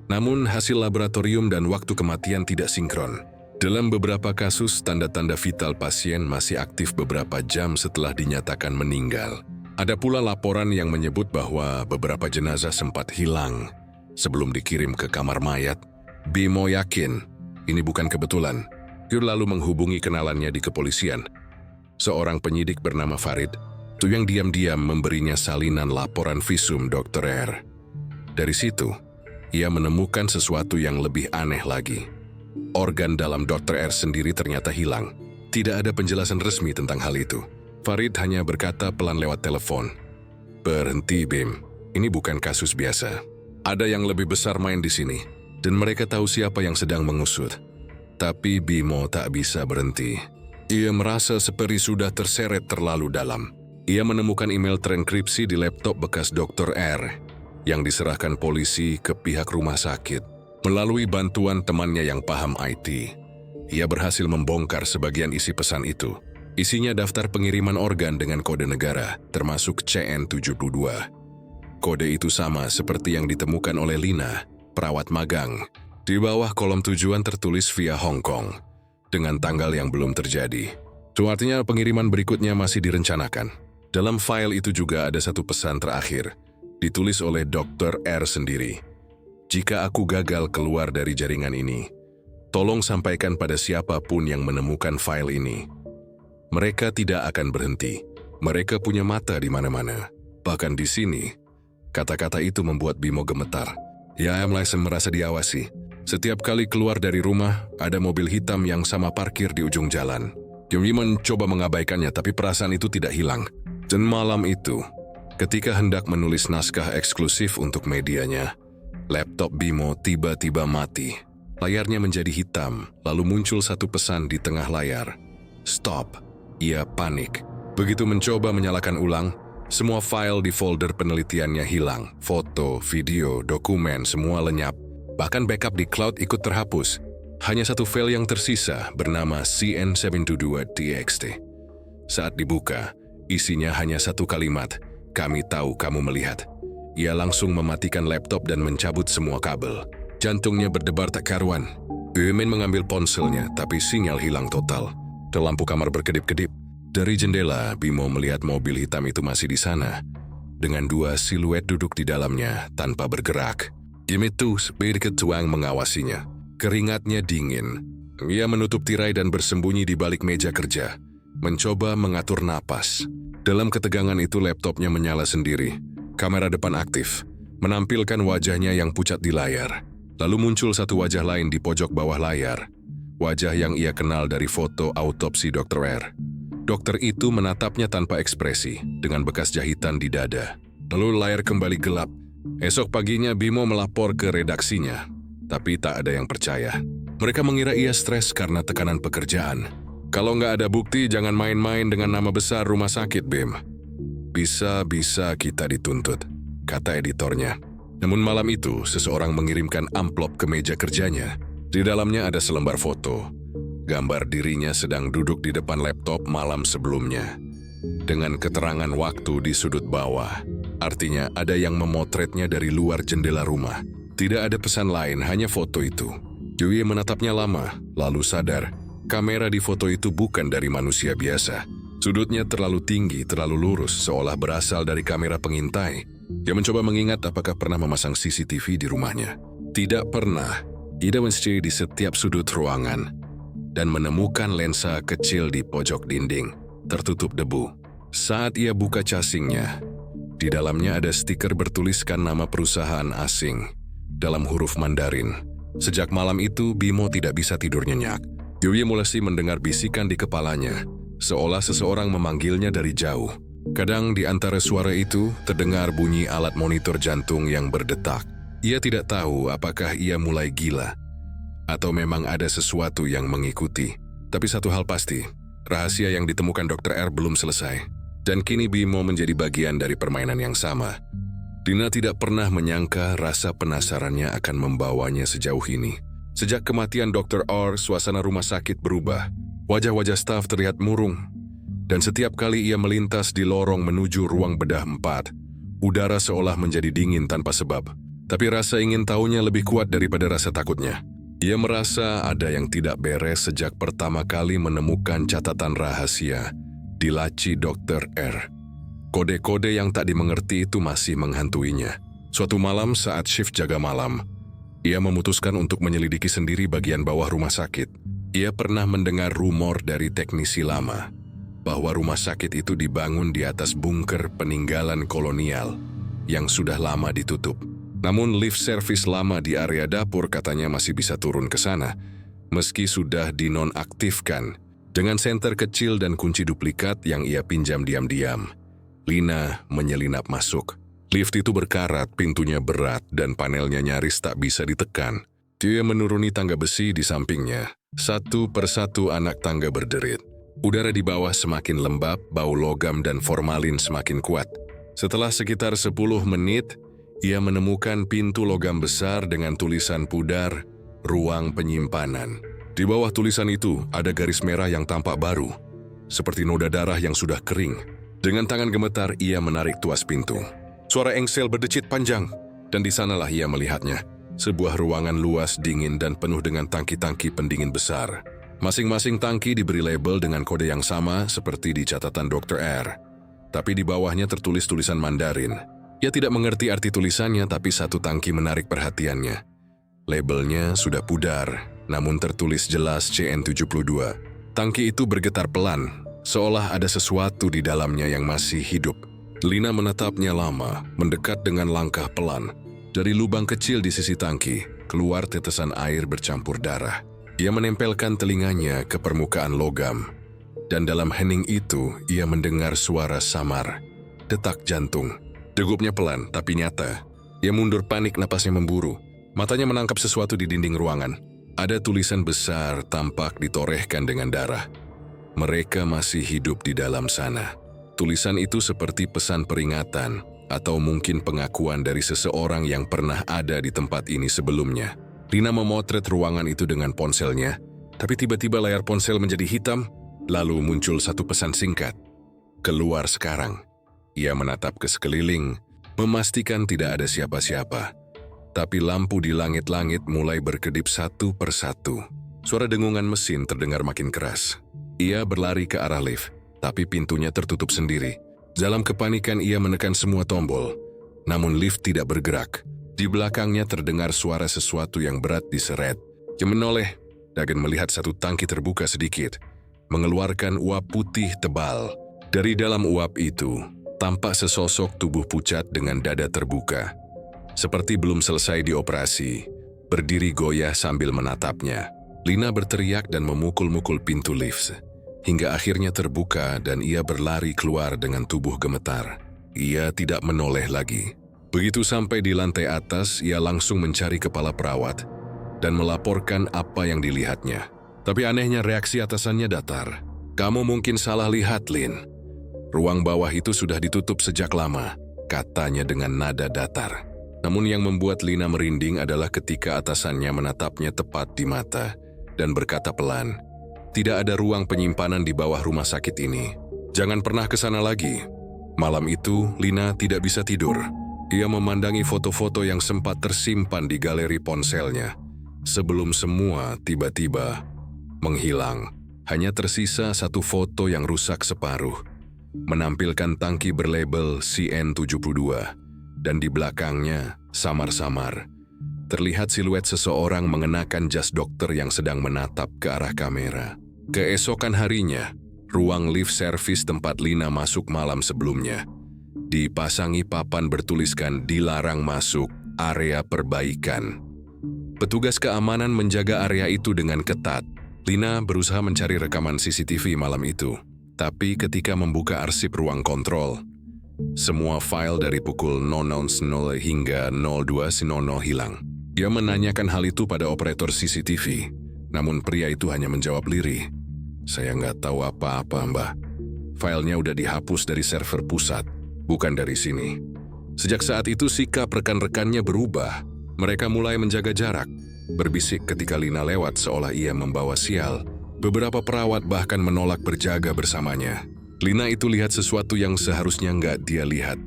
Namun hasil laboratorium dan waktu kematian tidak sinkron. Dalam beberapa kasus, tanda-tanda vital pasien masih aktif beberapa jam setelah dinyatakan meninggal. Ada pula laporan yang menyebut bahwa beberapa jenazah sempat hilang sebelum dikirim ke kamar mayat. Bimo yakin ini bukan kebetulan. Dia lalu menghubungi kenalannya di kepolisian. Seorang penyidik bernama Farid, itu yang diam-diam memberinya salinan laporan visum Dr. R. Dari situ, ia menemukan sesuatu yang lebih aneh lagi. Organ dalam Dr. R sendiri ternyata hilang. Tidak ada penjelasan resmi tentang hal itu. Farid hanya berkata pelan lewat telepon, "Berhenti, Bim. Ini bukan kasus biasa. Ada yang lebih besar main di sini, dan mereka tahu siapa yang sedang mengusut." Tapi Bimo tak bisa berhenti. Ia merasa seperti sudah terseret terlalu dalam. Ia menemukan email terenkripsi di laptop bekas Dr. R yang diserahkan polisi ke pihak rumah sakit. Melalui bantuan temannya yang paham IT, ia berhasil membongkar sebagian isi pesan itu. Isinya daftar pengiriman organ dengan kode negara, termasuk CN72. Kode itu sama seperti yang ditemukan oleh Lina, perawat magang. Di bawah kolom tujuan tertulis via Hong Kong, dengan tanggal yang belum terjadi. Itu artinya pengiriman berikutnya masih direncanakan. Dalam file itu juga ada satu pesan terakhir, ditulis oleh Dr. R sendiri. "Jika aku gagal keluar dari jaringan ini, tolong sampaikan pada siapapun yang menemukan file ini. Mereka tidak akan berhenti. Mereka punya mata di mana-mana." Bahkan di sini, kata-kata itu membuat Bimo gemetar. Ia mulai merasa diawasi. Setiap kali keluar dari rumah, ada mobil hitam yang sama parkir di ujung jalan. Bimo mencoba mengabaikannya, tapi perasaan itu tidak hilang. Dan malam itu, ketika hendak menulis naskah eksklusif untuk medianya, laptop Bimo tiba-tiba mati. Layarnya menjadi hitam, lalu muncul satu pesan di tengah layar. "Stop." Ia panik. Begitu mencoba menyalakan ulang, semua file di folder penelitiannya hilang. Foto, video, dokumen, semua lenyap. Bahkan backup di cloud ikut terhapus. Hanya satu file yang tersisa bernama CN722.txt. Saat dibuka, isinya hanya satu kalimat, "Kami tahu kamu melihat." Ia langsung mematikan laptop dan mencabut semua kabel. Jantungnya berdebar tak karuan. Bim mengambil ponselnya, tapi sinyal hilang total. Lampu kamar berkedip-kedip. Dari jendela, Bimo melihat mobil hitam itu masih di sana, dengan dua siluet duduk di dalamnya tanpa bergerak. Demetus berketuang mengawasinya. Keringatnya dingin. Ia menutup tirai dan bersembunyi di balik meja kerja, mencoba mengatur napas. Dalam ketegangan itu laptopnya menyala sendiri. Kamera depan aktif, menampilkan wajahnya yang pucat di layar. Lalu muncul satu wajah lain di pojok bawah layar. Wajah yang ia kenal dari foto autopsi Dr. R. Dokter itu menatapnya tanpa ekspresi, dengan bekas jahitan di dada. Lalu layar kembali gelap. Esok paginya Bimo melapor ke redaksinya, tapi tak ada yang percaya. Mereka mengira ia stres karena tekanan pekerjaan. "Kalau nggak ada bukti, jangan main-main dengan nama besar rumah sakit, Bim. Bisa-bisa kita dituntut," kata editornya. Namun malam itu, seseorang mengirimkan amplop ke meja kerjanya. Di dalamnya ada selembar foto. Gambar dirinya sedang duduk di depan laptop malam sebelumnya, dengan keterangan waktu di sudut bawah. Artinya ada yang memotretnya dari luar jendela rumah. Tidak ada pesan lain, hanya foto itu. Joey menatapnya lama, lalu sadar. Kamera di foto itu bukan dari manusia biasa. Sudutnya terlalu tinggi, terlalu lurus, seolah berasal dari kamera pengintai. Dia mencoba mengingat apakah pernah memasang CCTV di rumahnya. Tidak pernah. Ia mencari di setiap sudut ruangan dan menemukan lensa kecil di pojok dinding, tertutup debu. Saat ia buka casingnya, di dalamnya ada stiker bertuliskan nama perusahaan asing dalam huruf Mandarin. Sejak malam itu, Bimo tidak bisa tidur nyenyak. Joey mulai mendengar bisikan di kepalanya, seolah seseorang memanggilnya dari jauh. Kadang di antara suara itu terdengar bunyi alat monitor jantung yang berdetak. Ia tidak tahu apakah ia mulai gila atau memang ada sesuatu yang mengikuti. Tapi satu hal pasti, rahasia yang ditemukan Dr. R belum selesai. Dan kini Bimo menjadi bagian dari permainan yang sama. Dina tidak pernah menyangka rasa penasarannya akan membawanya sejauh ini. Sejak kematian Dr. R, suasana rumah sakit berubah. Wajah-wajah staf terlihat murung. Dan setiap kali ia melintas di lorong menuju ruang bedah 4, udara seolah menjadi dingin tanpa sebab. Tapi rasa ingin tahunya lebih kuat daripada rasa takutnya. Ia merasa ada yang tidak beres sejak pertama kali menemukan catatan rahasia di laci Dr. R. Kode-kode yang tak dimengerti itu masih menghantuinya. Suatu malam saat shift jaga malam, ia memutuskan untuk menyelidiki sendiri bagian bawah rumah sakit. Ia pernah mendengar rumor dari teknisi lama bahwa rumah sakit itu dibangun di atas bunker peninggalan kolonial yang sudah lama ditutup. Namun lift service lama di area dapur katanya masih bisa turun ke sana, meski sudah dinonaktifkan. Dengan senter kecil dan kunci duplikat yang ia pinjam diam-diam, Lina menyelinap masuk. Lift itu berkarat, pintunya berat, dan panelnya nyaris tak bisa ditekan. Dia menuruni tangga besi di sampingnya. Satu persatu anak tangga berderit. Udara di bawah semakin lembab, bau logam dan formalin semakin kuat. Setelah sekitar 10 menit, ia menemukan pintu logam besar dengan tulisan pudar, ruang penyimpanan. Di bawah tulisan itu ada garis merah yang tampak baru, seperti noda darah yang sudah kering. Dengan tangan gemetar, ia menarik tuas pintu. Suara engsel berdecit panjang, dan di sanalah ia melihatnya. Sebuah ruangan luas, dingin, dan penuh dengan tangki-tangki pendingin besar. Masing-masing tangki diberi label dengan kode yang sama seperti di catatan Dr. R. Tapi di bawahnya tertulis tulisan Mandarin. Ia tidak mengerti arti tulisannya, tapi satu tangki menarik perhatiannya. Labelnya sudah pudar, namun tertulis jelas CN72. Tangki itu bergetar pelan, seolah ada sesuatu di dalamnya yang masih hidup. Lina menatapnya lama, mendekat dengan langkah pelan. Dari lubang kecil di sisi tangki, keluar tetesan air bercampur darah. Ia menempelkan telinganya ke permukaan logam, dan dalam hening itu ia mendengar suara samar, detak jantung. Degupnya pelan, tapi nyata. Ia mundur panik, napasnya memburu. Matanya menangkap sesuatu di dinding ruangan. Ada tulisan besar tampak ditorehkan dengan darah. Mereka masih hidup di dalam sana. Tulisan itu seperti pesan peringatan, atau mungkin pengakuan dari seseorang yang pernah ada di tempat ini sebelumnya. Lina memotret ruangan itu dengan ponselnya, tapi tiba-tiba layar ponsel menjadi hitam, lalu muncul satu pesan singkat. Keluar sekarang. Ia menatap ke sekeliling, memastikan tidak ada siapa-siapa. Tapi lampu di langit-langit mulai berkedip satu persatu. Suara dengungan mesin terdengar makin keras. Ia berlari ke arah lift, tapi pintunya tertutup sendiri. Dalam kepanikan ia menekan semua tombol, namun lift tidak bergerak. Di belakangnya terdengar suara sesuatu yang berat diseret. Ia menoleh dan melihat satu tangki terbuka sedikit, mengeluarkan uap putih tebal. Dari dalam uap itu, tampak sesosok tubuh pucat dengan dada terbuka. Seperti belum selesai dioperasi, berdiri goyah sambil menatapnya. Lina berteriak dan memukul-mukul pintu lift, hingga akhirnya terbuka dan ia berlari keluar dengan tubuh gemetar. Ia tidak menoleh lagi. Begitu sampai di lantai atas, ia langsung mencari kepala perawat dan melaporkan apa yang dilihatnya. Tapi anehnya reaksi atasannya datar. "Kamu mungkin salah lihat, Lin. Ruang bawah itu sudah ditutup sejak lama," katanya dengan nada datar. Namun yang membuat Lina merinding adalah ketika atasannya menatapnya tepat di mata dan berkata pelan, "Tidak ada ruang penyimpanan di bawah rumah sakit ini. Jangan pernah ke sana lagi." Malam itu, Lina tidak bisa tidur. Ia memandangi foto-foto yang sempat tersimpan di galeri ponselnya. Sebelum semua tiba-tiba menghilang, hanya tersisa satu foto yang rusak separuh, menampilkan tangki berlabel CN72, dan di belakangnya samar-samar terlihat siluet seseorang mengenakan jas dokter yang sedang menatap ke arah kamera. Keesokan harinya, ruang lift service tempat Lina masuk malam sebelumnya dipasangi papan bertuliskan "Dilarang masuk, area perbaikan". Petugas keamanan menjaga area itu dengan ketat. Lina berusaha mencari rekaman CCTV malam itu, tapi ketika membuka arsip ruang kontrol, semua file dari pukul 00.00 hingga 02.00 hilang. Dia menanyakan hal itu pada operator CCTV, namun pria itu hanya menjawab lirih, "Saya nggak tahu apa-apa, Mbak. Filenya udah dihapus dari server pusat, bukan dari sini." Sejak saat itu sikap rekan-rekannya berubah. Mereka mulai menjaga jarak, berbisik ketika Lina lewat seolah ia membawa sial. Beberapa perawat bahkan menolak berjaga bersamanya. "Lina itu lihat sesuatu yang seharusnya nggak dia lihat,"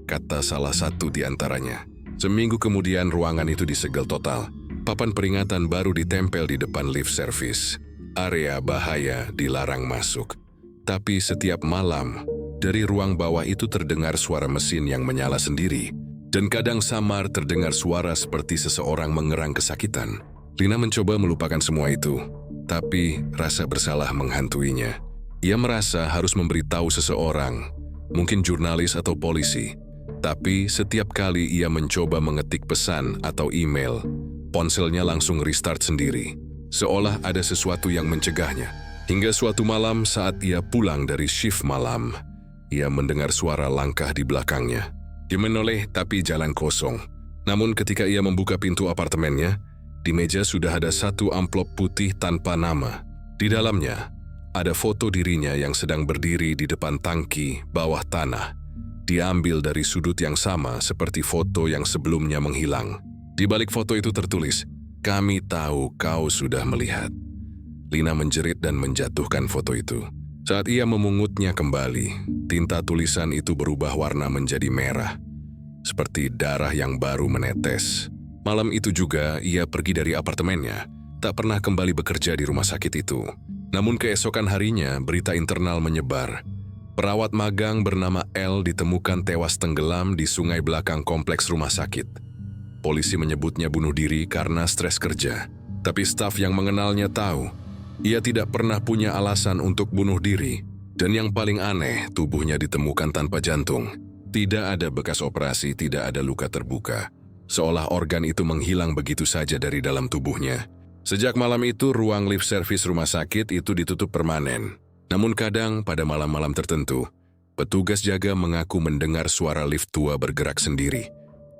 kata salah satu di antaranya. Seminggu kemudian ruangan itu disegel total. Papan peringatan baru ditempel di depan lift service. Area bahaya, dilarang masuk. Tapi setiap malam, dari ruang bawah itu terdengar suara mesin yang menyala sendiri. Dan kadang samar terdengar suara seperti seseorang mengerang kesakitan. Lina mencoba melupakan semua itu, tapi rasa bersalah menghantuinya. Ia merasa harus memberitahu seseorang, mungkin jurnalis atau polisi. Tapi setiap kali ia mencoba mengetik pesan atau email, ponselnya langsung restart sendiri, seolah ada sesuatu yang mencegahnya. Hingga suatu malam saat ia pulang dari shift malam, ia mendengar suara langkah di belakangnya. Dia menoleh tapi jalan kosong. Namun ketika ia membuka pintu apartemennya, di meja sudah ada satu amplop putih tanpa nama. Di dalamnya, ada foto dirinya yang sedang berdiri di depan tangki bawah tanah. Diambil dari sudut yang sama seperti foto yang sebelumnya menghilang. Di balik foto itu tertulis, "Kami tahu kau sudah melihat." Lina menjerit dan menjatuhkan foto itu. Saat ia memungutnya kembali, tinta tulisan itu berubah warna menjadi merah, seperti darah yang baru menetes. Malam itu juga ia pergi dari apartemennya, tak pernah kembali bekerja di rumah sakit itu. Namun keesokan harinya berita internal menyebar. Perawat magang bernama L ditemukan tewas tenggelam di sungai belakang kompleks rumah sakit. Polisi menyebutnya bunuh diri karena stres kerja. Tapi staf yang mengenalnya tahu, ia tidak pernah punya alasan untuk bunuh diri. Dan yang paling aneh, tubuhnya ditemukan tanpa jantung. Tidak ada bekas operasi, tidak ada luka terbuka. Seolah organ itu menghilang begitu saja dari dalam tubuhnya. Sejak malam itu, ruang lift service rumah sakit itu ditutup permanen. Namun kadang pada malam-malam tertentu, petugas jaga mengaku mendengar suara lift tua bergerak sendiri,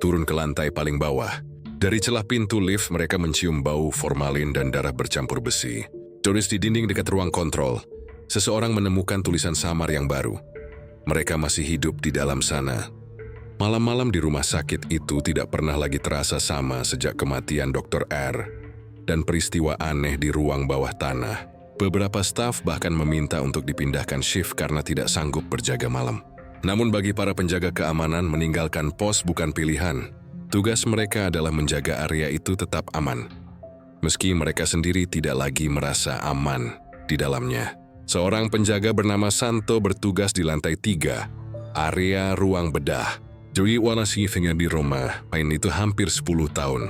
turun ke lantai paling bawah. Dari celah pintu lift, mereka mencium bau formalin dan darah bercampur besi. Tulis di dinding dekat ruang kontrol, seseorang menemukan tulisan samar yang baru. Mereka masih hidup di dalam sana. Malam-malam di rumah sakit itu tidak pernah lagi terasa sama sejak kematian Dr. R dan peristiwa aneh di ruang bawah tanah. Beberapa staf bahkan meminta untuk dipindahkan shift karena tidak sanggup berjaga malam. Namun bagi para penjaga keamanan, meninggalkan pos bukan pilihan. Tugas mereka adalah menjaga area itu tetap aman. Meski mereka sendiri tidak lagi merasa aman di dalamnya. Seorang penjaga bernama Santo bertugas di lantai 3, area ruang bedah. Joey Wanasifingnya di rumah main itu hampir 10 tahun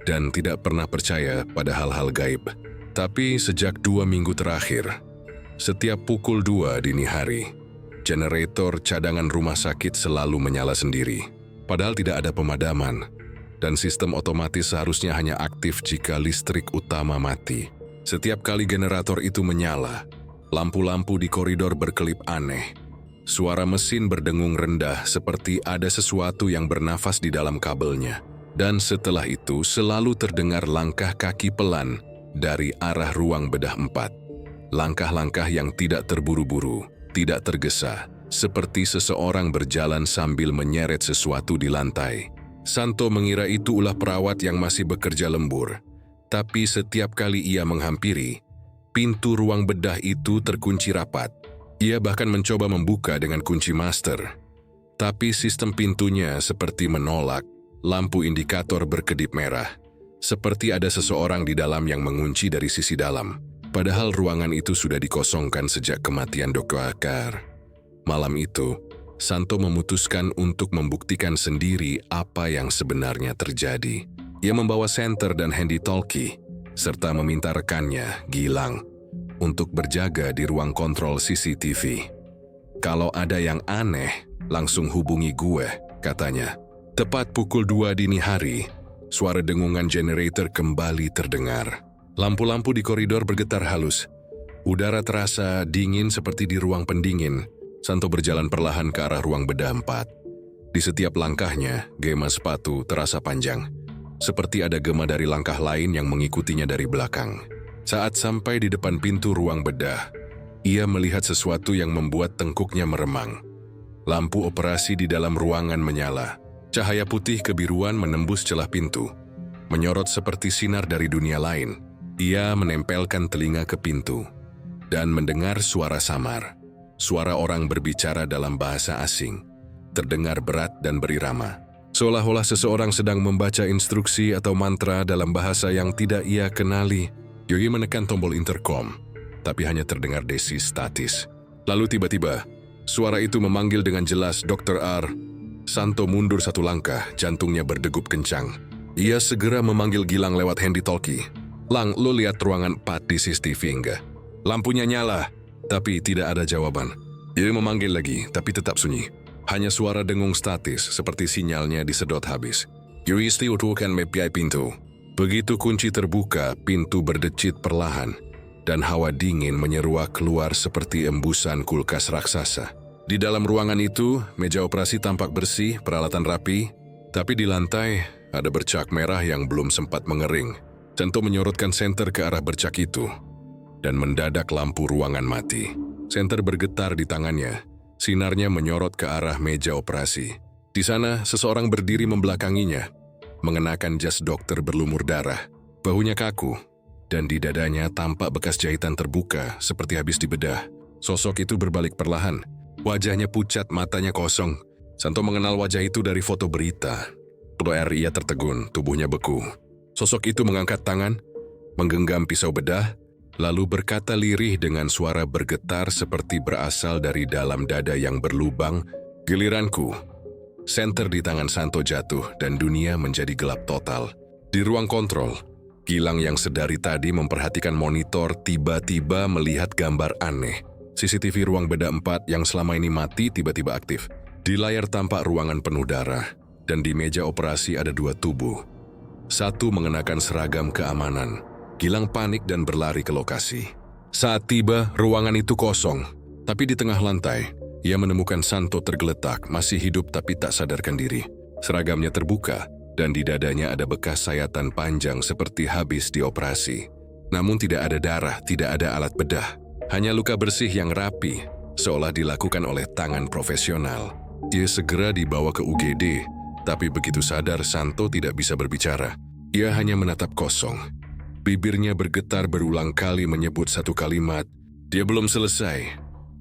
dan tidak pernah percaya pada hal-hal gaib. Tapi sejak 2 minggu terakhir, setiap pukul 2 dini hari, generator cadangan rumah sakit selalu menyala sendiri. Padahal tidak ada pemadaman dan sistem otomatis seharusnya hanya aktif jika listrik utama mati. Setiap kali generator itu menyala, lampu-lampu di koridor berkelip aneh. Suara mesin berdengung rendah seperti ada sesuatu yang bernafas di dalam kabelnya. Dan setelah itu selalu terdengar langkah kaki pelan dari arah ruang bedah 4. Langkah-langkah yang tidak terburu-buru, tidak tergesa, seperti seseorang berjalan sambil menyeret sesuatu di lantai. Santo mengira itu ulah perawat yang masih bekerja lembur. Tapi setiap kali ia menghampiri, pintu ruang bedah itu terkunci rapat. Ia bahkan mencoba membuka dengan kunci master. Tapi sistem pintunya seperti menolak. Lampu indikator berkedip merah. Seperti ada seseorang di dalam yang mengunci dari sisi dalam. Padahal ruangan itu sudah dikosongkan sejak kematian Dr. Akar. Malam itu, Santo memutuskan untuk membuktikan sendiri apa yang sebenarnya terjadi. Ia membawa senter dan handy-talkie, serta meminta rekannya, Gilang, untuk berjaga di ruang kontrol CCTV. "Kalau ada yang aneh, langsung hubungi gue," katanya. Tepat pukul 2 dini hari, suara dengungan generator kembali terdengar. Lampu-lampu di koridor bergetar halus. Udara terasa dingin seperti di ruang pendingin. Santo berjalan perlahan ke arah ruang bedah 4. Di setiap langkahnya, gema sepatu terasa panjang. Seperti ada gema dari langkah lain yang mengikutinya dari belakang. Saat sampai di depan pintu ruang bedah, ia melihat sesuatu yang membuat tengkuknya meremang. Lampu operasi di dalam ruangan menyala. Cahaya putih kebiruan menembus celah pintu, menyorot seperti sinar dari dunia lain. Ia menempelkan telinga ke pintu dan mendengar suara samar. Suara orang berbicara dalam bahasa asing, terdengar berat dan berirama. Seolah-olah seseorang sedang membaca instruksi atau mantra dalam bahasa yang tidak ia kenali. Yui menekan tombol intercom, tapi hanya terdengar desi statis. Lalu tiba-tiba, suara itu memanggil dengan jelas Dr. R. Santo mundur satu langkah, jantungnya berdegup kencang. Ia segera memanggil Gilang lewat handy-talkie. Lang, lo lihat ruangan 4 di CCTV enggak? Lampunya nyala, tapi tidak ada jawaban. Yui memanggil lagi, tapi tetap sunyi. Hanya suara dengung statis, seperti sinyalnya disedot habis. Yui istiutukan mepiai pintu. Begitu kunci terbuka, pintu berdecit perlahan, dan hawa dingin menyeruak keluar seperti embusan kulkas raksasa. Di dalam ruangan itu, meja operasi tampak bersih, peralatan rapi, tapi di lantai ada bercak merah yang belum sempat mengering. Santo menyorotkan senter ke arah bercak itu, dan mendadak lampu ruangan mati. Senter bergetar di tangannya. Sinarnya menyorot ke arah meja operasi. Di sana, seseorang berdiri membelakanginya, mengenakan jas dokter berlumur darah. Bahunya kaku, dan di dadanya tampak bekas jahitan terbuka seperti habis dibedah. Sosok itu berbalik perlahan. Wajahnya pucat, matanya kosong. Santo mengenal wajah itu dari foto berita. Ia tertegun, tubuhnya beku. Sosok itu mengangkat tangan, menggenggam pisau bedah, lalu berkata lirih dengan suara bergetar seperti berasal dari dalam dada yang berlubang, "Giliranku." Senter di tangan Santo jatuh dan dunia menjadi gelap total. Di ruang kontrol, Gilang yang sedari tadi memperhatikan monitor tiba-tiba melihat gambar aneh. CCTV ruang bedah 4 yang selama ini mati tiba-tiba aktif. Di layar tampak ruangan penuh darah, dan di meja operasi ada 2 tubuh. Satu mengenakan seragam keamanan. Gilang panik dan berlari ke lokasi. Saat tiba, ruangan itu kosong. Tapi di tengah lantai, ia menemukan Santo tergeletak, masih hidup tapi tak sadarkan diri. Seragamnya terbuka, dan di dadanya ada bekas sayatan panjang seperti habis dioperasi. Namun tidak ada darah, tidak ada alat bedah. Hanya luka bersih yang rapi, seolah dilakukan oleh tangan profesional. Ia segera dibawa ke UGD, tapi begitu sadar Santo tidak bisa berbicara. Ia hanya menatap kosong. Bibirnya bergetar berulang kali menyebut satu kalimat, "Dia belum selesai."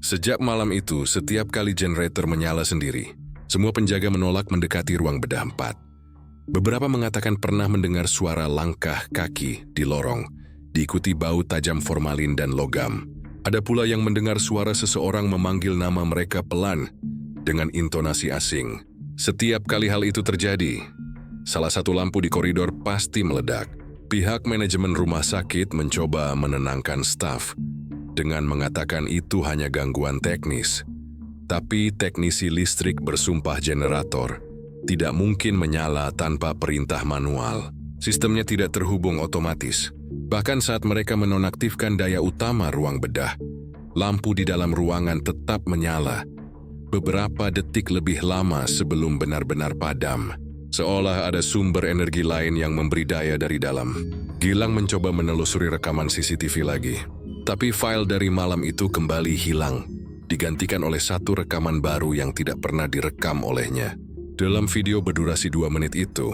Sejak malam itu, setiap kali generator menyala sendiri, semua penjaga menolak mendekati ruang bedah 4. Beberapa mengatakan pernah mendengar suara langkah kaki di lorong, diikuti bau tajam formalin dan logam. Ada pula yang mendengar suara seseorang memanggil nama mereka pelan, dengan intonasi asing. Setiap kali hal itu terjadi, salah satu lampu di koridor pasti meledak. Pihak manajemen rumah sakit mencoba menenangkan staf dengan mengatakan itu hanya gangguan teknis. Tapi teknisi listrik bersumpah generator tidak mungkin menyala tanpa perintah manual. Sistemnya tidak terhubung otomatis. Bahkan saat mereka menonaktifkan daya utama ruang bedah, lampu di dalam ruangan tetap menyala. Beberapa detik lebih lama sebelum benar-benar padam. Seolah ada sumber energi lain yang memberi daya dari dalam. Gilang mencoba menelusuri rekaman CCTV lagi. Tapi file dari malam itu kembali hilang, digantikan oleh satu rekaman baru yang tidak pernah direkam olehnya. Dalam video berdurasi 2 menit itu,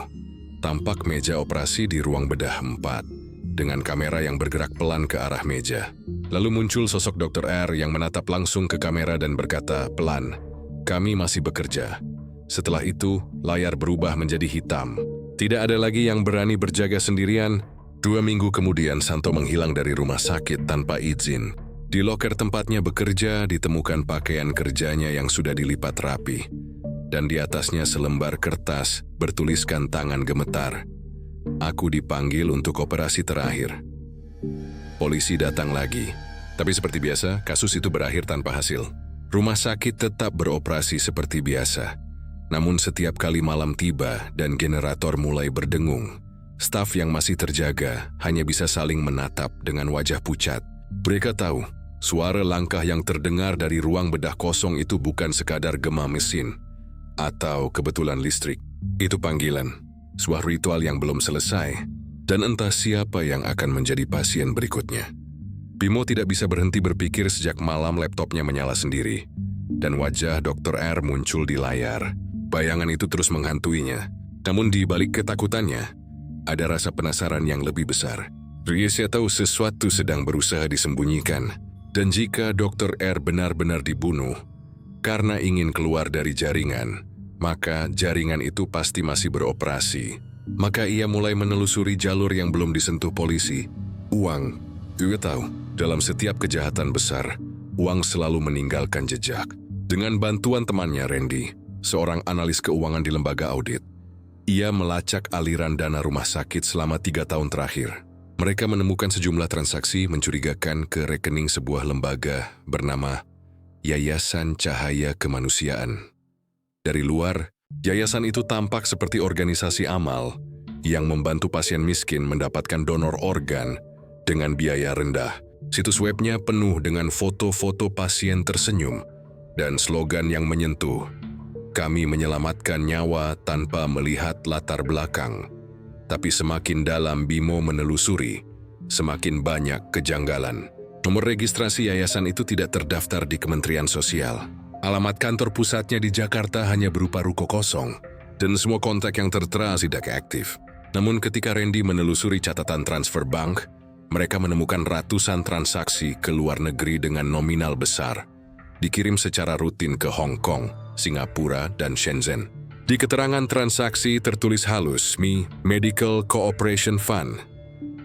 tampak meja operasi di ruang bedah 4, dengan kamera yang bergerak pelan ke arah meja. Lalu muncul sosok Dr. R yang menatap langsung ke kamera dan berkata pelan, "Kami masih bekerja." Setelah itu, layar berubah menjadi hitam. Tidak ada lagi yang berani berjaga sendirian. 2 minggu kemudian, Santo menghilang dari rumah sakit tanpa izin. Di loker tempatnya bekerja, ditemukan pakaian kerjanya yang sudah dilipat rapi. Dan di atasnya selembar kertas bertuliskan tangan gemetar. "Aku dipanggil untuk operasi terakhir." Polisi datang lagi. Tapi seperti biasa, kasus itu berakhir tanpa hasil. Rumah sakit tetap beroperasi seperti biasa. Namun setiap kali malam tiba dan generator mulai berdengung, staf yang masih terjaga hanya bisa saling menatap dengan wajah pucat. Mereka tahu, suara langkah yang terdengar dari ruang bedah kosong itu bukan sekadar gema mesin atau kebetulan listrik. Itu panggilan, sebuah ritual yang belum selesai, dan entah siapa yang akan menjadi pasien berikutnya. Bimo tidak bisa berhenti berpikir sejak malam laptopnya menyala sendiri, dan wajah Dr. R muncul di layar. Bayangan itu terus menghantuinya, namun di balik ketakutannya, ada rasa penasaran yang lebih besar. Dia tahu sesuatu sedang berusaha disembunyikan, dan jika Dr. R benar-benar dibunuh karena ingin keluar dari jaringan, maka jaringan itu pasti masih beroperasi. Maka ia mulai menelusuri jalur yang belum disentuh polisi. Uang. Juga tahu, dalam setiap kejahatan besar, uang selalu meninggalkan jejak. Dengan bantuan temannya Randy, seorang analis keuangan di lembaga audit, ia melacak aliran dana rumah sakit selama 3 tahun terakhir. Mereka menemukan sejumlah transaksi mencurigakan ke rekening sebuah lembaga bernama Yayasan Cahaya Kemanusiaan. Dari luar, yayasan itu tampak seperti organisasi amal yang membantu pasien miskin mendapatkan donor organ dengan biaya rendah. Situs webnya penuh dengan foto-foto pasien tersenyum dan slogan yang menyentuh. Kami menyelamatkan nyawa tanpa melihat latar belakang. Tapi semakin dalam Bimo menelusuri, semakin banyak kejanggalan. Nomor registrasi yayasan itu tidak terdaftar di Kementerian Sosial. Alamat kantor pusatnya di Jakarta hanya berupa ruko kosong, dan semua kontak yang tertera tidak aktif. Namun ketika Randy menelusuri catatan transfer bank, mereka menemukan ratusan transaksi ke luar negeri dengan nominal besar, dikirim secara rutin ke Hong Kong, Singapura, dan Shenzhen. Di keterangan transaksi tertulis halus Medical Cooperation Fund.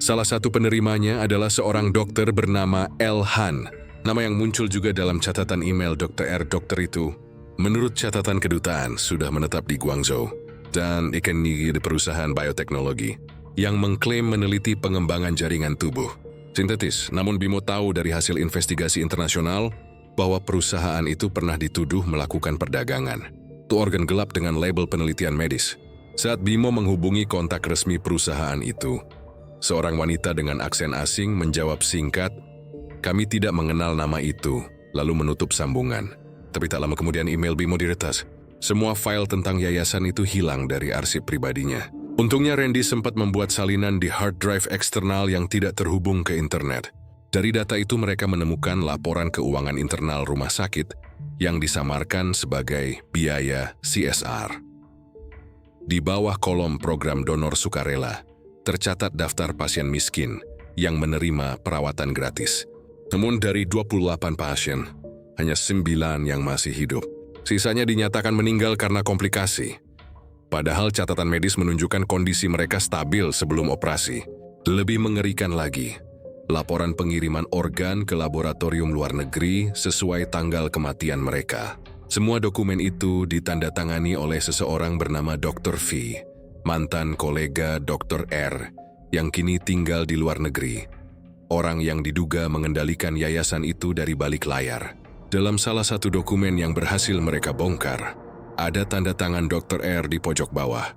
Salah satu penerimanya adalah seorang dokter bernama L. Han, nama yang muncul juga dalam catatan email Dr. R. Dokter itu, menurut catatan kedutaan, sudah menetap di Guangzhou dan ikan di perusahaan bioteknologi yang mengklaim meneliti pengembangan jaringan tubuh. Sintetis, namun Bimo tahu dari hasil investigasi internasional bahwa perusahaan itu pernah dituduh melakukan perdagangan. Itu organ gelap dengan label penelitian medis. Saat Bimo menghubungi kontak resmi perusahaan itu, seorang wanita dengan aksen asing menjawab singkat, "Kami tidak mengenal nama itu," lalu menutup sambungan. Tapi tak lama kemudian email Bimo diretas. Semua file tentang yayasan itu hilang dari arsip pribadinya. Untungnya Randy sempat membuat salinan di hard drive eksternal yang tidak terhubung ke internet. Dari data itu mereka menemukan laporan keuangan internal rumah sakit yang disamarkan sebagai biaya CSR. Di bawah kolom program donor sukarela, tercatat daftar pasien miskin yang menerima perawatan gratis. Namun dari 28 pasien, hanya 9 yang masih hidup. Sisanya dinyatakan meninggal karena komplikasi. Padahal catatan medis menunjukkan kondisi mereka stabil sebelum operasi. Lebih mengerikan lagi, laporan pengiriman organ ke laboratorium luar negeri sesuai tanggal kematian mereka. Semua dokumen itu ditandatangani oleh seseorang bernama Dr. V, mantan kolega Dr. R, yang kini tinggal di luar negeri. Orang yang diduga mengendalikan yayasan itu dari balik layar. Dalam salah satu dokumen yang berhasil mereka bongkar, ada tanda tangan Dr. R di pojok bawah,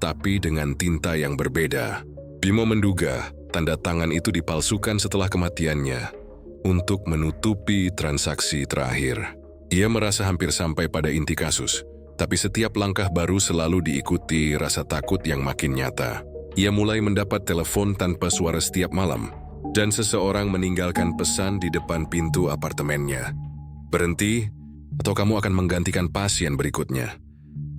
tapi dengan tinta yang berbeda. Bimo menduga tanda tangan itu dipalsukan setelah kematiannya untuk menutupi transaksi terakhir. Ia merasa hampir sampai pada inti kasus, tapi setiap langkah baru selalu diikuti rasa takut yang makin nyata. Ia mulai mendapat telepon tanpa suara setiap malam, dan seseorang meninggalkan pesan di depan pintu apartemennya. "Berhenti, atau kamu akan menggantikan pasien berikutnya."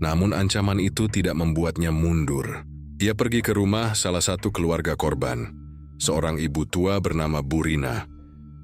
Namun ancaman itu tidak membuatnya mundur. Ia pergi ke rumah salah satu keluarga korban, seorang ibu tua bernama Burina,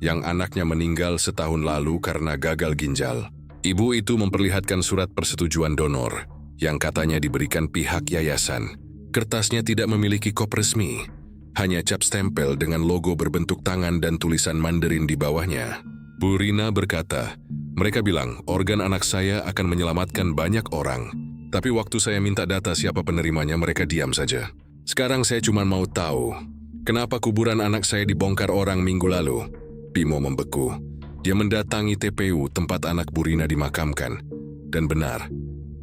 yang anaknya meninggal setahun lalu karena gagal ginjal. Ibu itu memperlihatkan surat persetujuan donor yang katanya diberikan pihak yayasan. Kertasnya tidak memiliki kop resmi, hanya cap stempel dengan logo berbentuk tangan dan tulisan Mandarin di bawahnya. Burina berkata, "Mereka bilang organ anak saya akan menyelamatkan banyak orang, tapi waktu saya minta data siapa penerimanya mereka diam saja. Sekarang saya cuma mau tahu, kenapa kuburan anak saya dibongkar orang minggu lalu?" Bimo membeku. Dia mendatangi TPU tempat anak Burina dimakamkan. Dan benar,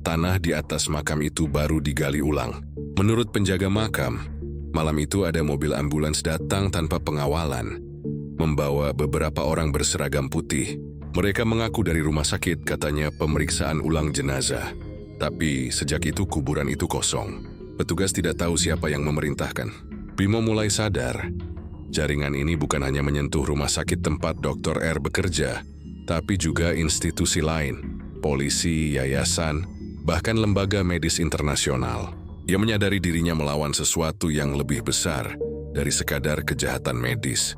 tanah di atas makam itu baru digali ulang. Menurut penjaga makam, malam itu ada mobil ambulans datang tanpa pengawalan, membawa beberapa orang berseragam putih. Mereka mengaku dari rumah sakit, katanya pemeriksaan ulang jenazah. Tapi sejak itu kuburan itu kosong. Petugas tidak tahu siapa yang memerintahkan. Bimo mulai sadar, jaringan ini bukan hanya menyentuh rumah sakit tempat Dr. R bekerja, tapi juga institusi lain, polisi, yayasan, bahkan lembaga medis internasional. Ia menyadari dirinya melawan sesuatu yang lebih besar dari sekadar kejahatan medis.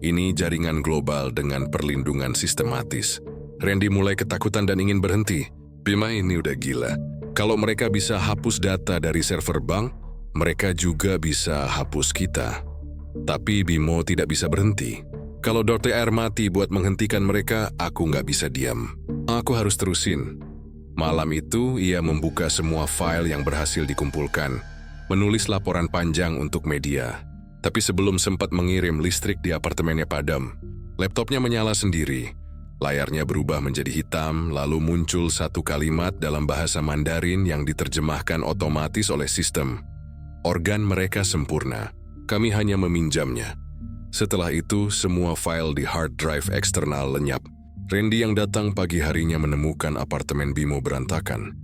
Ini jaringan global dengan perlindungan sistematis. Randy mulai ketakutan dan ingin berhenti. Bima ini udah gila. Kalau mereka bisa hapus data dari server bank, mereka juga bisa hapus kita. Tapi Bimo tidak bisa berhenti. Kalau Dr. R mati buat menghentikan mereka, aku nggak bisa diam. Aku harus terusin. Malam itu, ia membuka semua file yang berhasil dikumpulkan, menulis laporan panjang untuk media. Tapi sebelum sempat mengirim, listrik di apartemennya padam. Laptopnya menyala sendiri. Layarnya berubah menjadi hitam, lalu muncul satu kalimat dalam bahasa Mandarin yang diterjemahkan otomatis oleh sistem. Organ mereka sempurna. Kami hanya meminjamnya. Setelah itu, semua file di hard drive eksternal lenyap. Randy yang datang pagi harinya menemukan apartemen Bimo berantakan.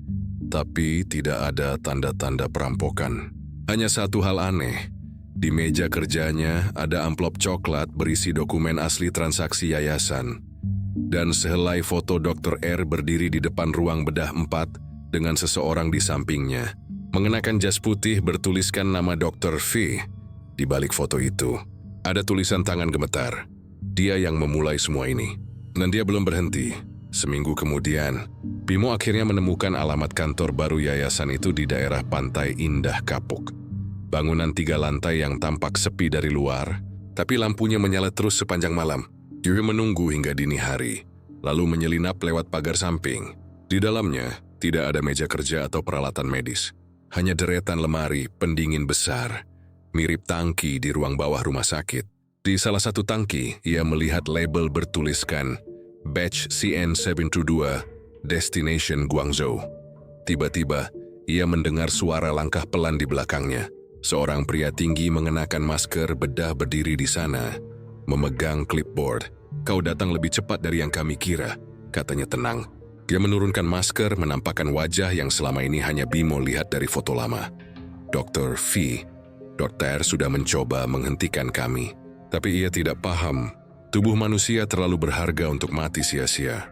Tapi tidak ada tanda-tanda perampokan. Hanya satu hal aneh. Di meja kerjanya ada amplop coklat berisi dokumen asli transaksi yayasan. Dan sehelai foto Dr. R berdiri di depan ruang bedah 4 dengan seseorang di sampingnya. Mengenakan jas putih bertuliskan nama Dr. V. Di balik foto itu, ada tulisan tangan gemetar. Dia yang memulai semua ini. Dan dia belum berhenti. Seminggu kemudian, Bimo akhirnya menemukan alamat kantor baru yayasan itu di daerah Pantai Indah Kapuk. Bangunan 3 lantai yang tampak sepi dari luar, tapi lampunya menyala terus sepanjang malam. Yuri menunggu hingga dini hari, lalu menyelinap lewat pagar samping. Di dalamnya, tidak ada meja kerja atau peralatan medis. Hanya deretan lemari pendingin besar, mirip tangki di ruang bawah rumah sakit. Di salah satu tangki, ia melihat label bertuliskan Batch CN722, Destination Guangzhou. Tiba-tiba, ia mendengar suara langkah pelan di belakangnya. Seorang pria tinggi mengenakan masker bedah berdiri di sana, memegang clipboard. "Kau datang lebih cepat dari yang kami kira," katanya tenang. Dia menurunkan masker, menampakkan wajah yang selama ini hanya Bimo lihat dari foto lama. Dr. V. Dokter sudah mencoba menghentikan kami. Tapi ia tidak paham, tubuh manusia terlalu berharga untuk mati sia-sia.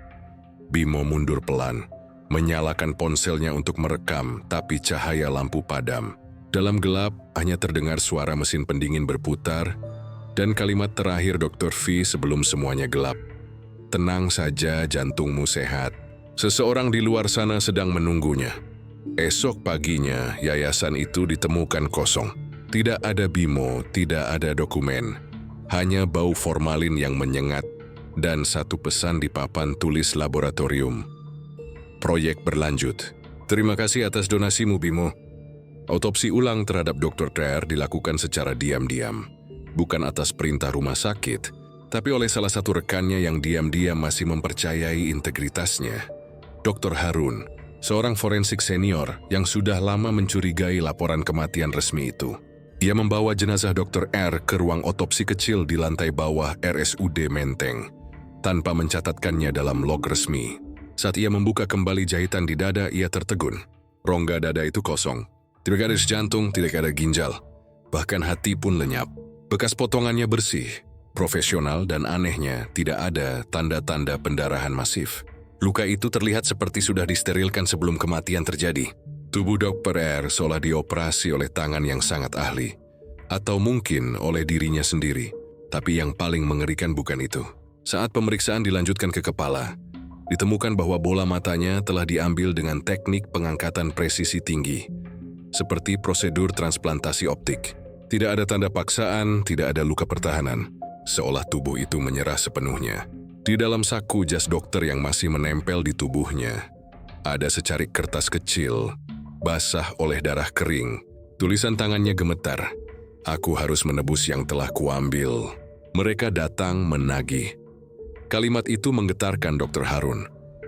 Bimo mundur pelan, menyalakan ponselnya untuk merekam, tapi cahaya lampu padam. Dalam gelap, hanya terdengar suara mesin pendingin berputar, dan kalimat terakhir Dr. V sebelum semuanya gelap. "Tenang saja, jantungmu sehat. Seseorang di luar sana sedang menunggunya." Esok paginya, yayasan itu ditemukan kosong. Tidak ada Bimo, tidak ada dokumen. Hanya bau formalin yang menyengat, dan satu pesan di papan tulis laboratorium. Proyek berlanjut. "Terima kasih atas donasimu, Bimo." Autopsi ulang terhadap Dr. R dilakukan secara diam-diam. Bukan atas perintah rumah sakit, tapi oleh salah satu rekannya yang diam-diam masih mempercayai integritasnya. Dr. Harun, seorang forensik senior yang sudah lama mencurigai laporan kematian resmi itu. Ia membawa jenazah Dr. R ke ruang otopsi kecil di lantai bawah RSUD Menteng, tanpa mencatatkannya dalam log resmi. Saat ia membuka kembali jahitan di dada, ia tertegun. Rongga dada itu kosong. Tidak ada jantung, tidak ada ginjal. Bahkan hati pun lenyap. Bekas potongannya bersih, profesional, dan anehnya tidak ada tanda-tanda pendarahan masif. Luka itu terlihat seperti sudah disterilkan sebelum kematian terjadi. Tubuh Dr. R seolah dioperasi oleh tangan yang sangat ahli. Atau mungkin oleh dirinya sendiri. Tapi yang paling mengerikan bukan itu. Saat pemeriksaan dilanjutkan ke kepala, ditemukan bahwa bola matanya telah diambil dengan teknik pengangkatan presisi tinggi. Seperti prosedur transplantasi optik. Tidak ada tanda paksaan, tidak ada luka pertahanan. Seolah tubuh itu menyerah sepenuhnya. Di dalam saku jas dokter yang masih menempel di tubuhnya, ada secarik kertas kecil, basah oleh darah kering. Tulisan tangannya gemetar. "Aku harus menebus yang telah kuambil. Mereka datang menagih." Kalimat itu menggetarkan Dr. Harun.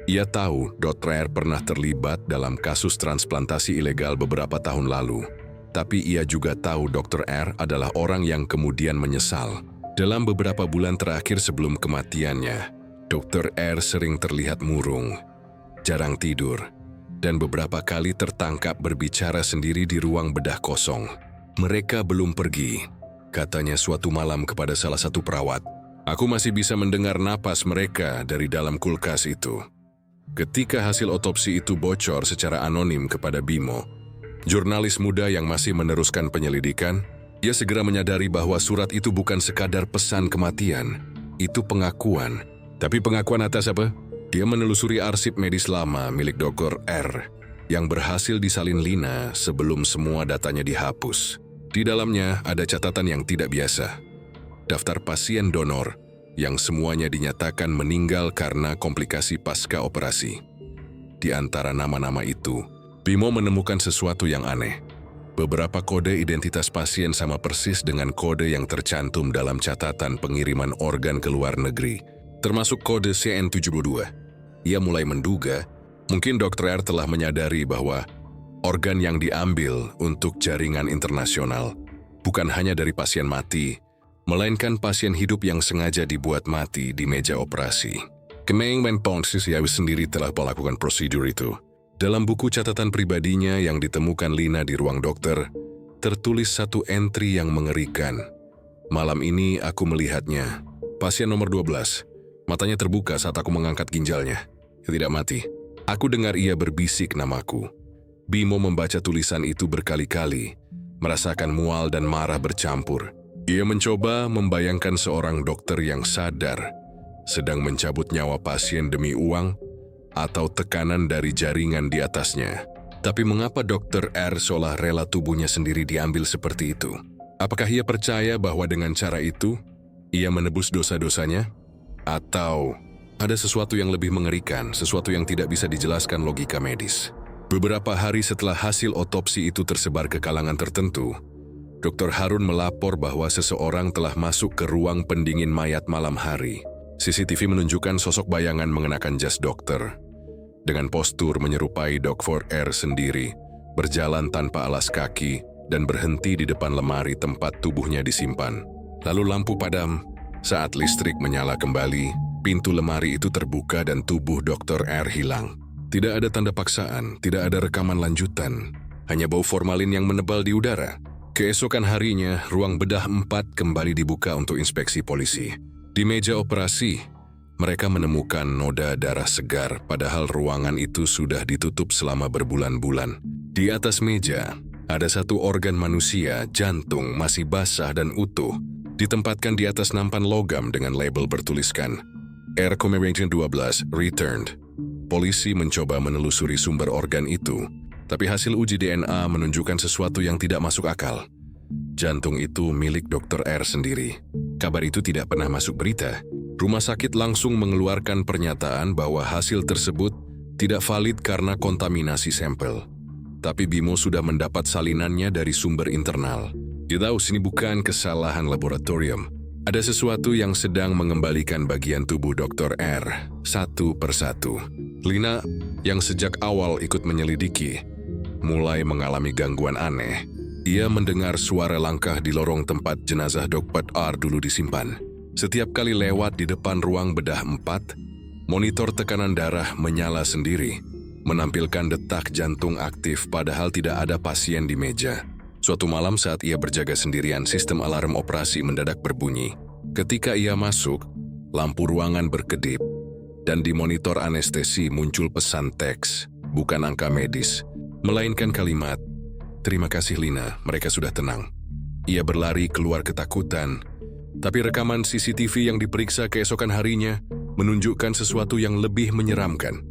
Ia tahu Dr. R pernah terlibat dalam kasus transplantasi ilegal beberapa tahun lalu. Tapi ia juga tahu Dr. R adalah orang yang kemudian menyesal. Dalam beberapa bulan terakhir sebelum kematiannya, Dr. R sering terlihat murung, jarang tidur, dan beberapa kali tertangkap berbicara sendiri di ruang bedah kosong. "Mereka belum pergi," katanya suatu malam kepada salah satu perawat. "Aku masih bisa mendengar napas mereka dari dalam kulkas itu." Ketika hasil otopsi itu bocor secara anonim kepada Bimo, jurnalis muda yang masih meneruskan penyelidikan, ia segera menyadari bahwa surat itu bukan sekadar pesan kematian. Itu pengakuan. Tapi pengakuan atas apa? Dia menelusuri arsip medis lama milik Dr. R. yang berhasil disalin Lina sebelum semua datanya dihapus. Di dalamnya ada catatan yang tidak biasa. Daftar pasien donor yang semuanya dinyatakan meninggal karena komplikasi pasca operasi. Di antara nama-nama itu, Bimo menemukan sesuatu yang aneh. Beberapa kode identitas pasien sama persis dengan kode yang tercantum dalam catatan pengiriman organ ke luar negeri, termasuk kode CN72. Ia mulai menduga, mungkin Dr. R telah menyadari bahwa organ yang diambil untuk jaringan internasional bukan hanya dari pasien mati, melainkan pasien hidup yang sengaja dibuat mati di meja operasi. Kementerian Ponsis sendiri telah melakukan prosedur itu. Dalam buku catatan pribadinya yang ditemukan Lina di ruang dokter, tertulis satu entry yang mengerikan. Malam ini aku melihatnya. Pasien nomor 12. Matanya terbuka saat aku mengangkat ginjalnya. Ia tidak mati. Aku dengar ia berbisik namaku. Bimo membaca tulisan itu berkali-kali, merasakan mual dan marah bercampur. Ia mencoba membayangkan seorang dokter yang sadar, sedang mencabut nyawa pasien demi uang, atau tekanan dari jaringan di atasnya. Tapi mengapa Dr. R seolah rela tubuhnya sendiri diambil seperti itu? Apakah ia percaya bahwa dengan cara itu, ia menebus dosa-dosanya? Atau ada sesuatu yang lebih mengerikan, sesuatu yang tidak bisa dijelaskan logika medis? Beberapa hari setelah hasil otopsi itu tersebar ke kalangan tertentu, Dr. Harun melapor bahwa seseorang telah masuk ke ruang pendingin mayat malam hari. CCTV menunjukkan sosok bayangan mengenakan jas dokter, dengan postur menyerupai Dr. R sendiri, berjalan tanpa alas kaki dan berhenti di depan lemari tempat tubuhnya disimpan. Lalu lampu padam. Saat listrik menyala kembali, pintu lemari itu terbuka dan tubuh Dr. R hilang. Tidak ada tanda paksaan, tidak ada rekaman lanjutan, hanya bau formalin yang menebal di udara. Keesokan harinya, ruang bedah 4 kembali dibuka untuk inspeksi polisi. Di meja operasi, mereka menemukan noda darah segar, padahal ruangan itu sudah ditutup selama berbulan-bulan. Di atas meja, ada satu organ manusia, jantung, masih basah dan utuh, ditempatkan di atas nampan logam dengan label bertuliskan R. Commeration 12, Returned. Polisi mencoba menelusuri sumber organ itu, tapi hasil uji DNA menunjukkan sesuatu yang tidak masuk akal. Jantung itu milik Dr. R sendiri. Kabar itu tidak pernah masuk berita. Rumah sakit langsung mengeluarkan pernyataan bahwa hasil tersebut tidak valid karena kontaminasi sampel. Tapi Bimo sudah mendapat salinannya dari sumber internal. Dia tahu sini bukan kesalahan laboratorium. Ada sesuatu yang sedang mengembalikan bagian tubuh Dr. R satu persatu. Lina, yang sejak awal ikut menyelidiki, mulai mengalami gangguan aneh. Ia mendengar suara langkah di lorong tempat jenazah Dr. R dulu disimpan. Setiap kali lewat di depan ruang bedah 4, monitor tekanan darah menyala sendiri, menampilkan detak jantung aktif padahal tidak ada pasien di meja. Suatu malam saat ia berjaga sendirian, sistem alarm operasi mendadak berbunyi. Ketika ia masuk, lampu ruangan berkedip, dan di monitor anestesi muncul pesan teks, bukan angka medis, melainkan kalimat, "Terima kasih Lina, mereka sudah tenang." Ia berlari keluar ketakutan, tapi rekaman CCTV yang diperiksa keesokan harinya menunjukkan sesuatu yang lebih menyeramkan.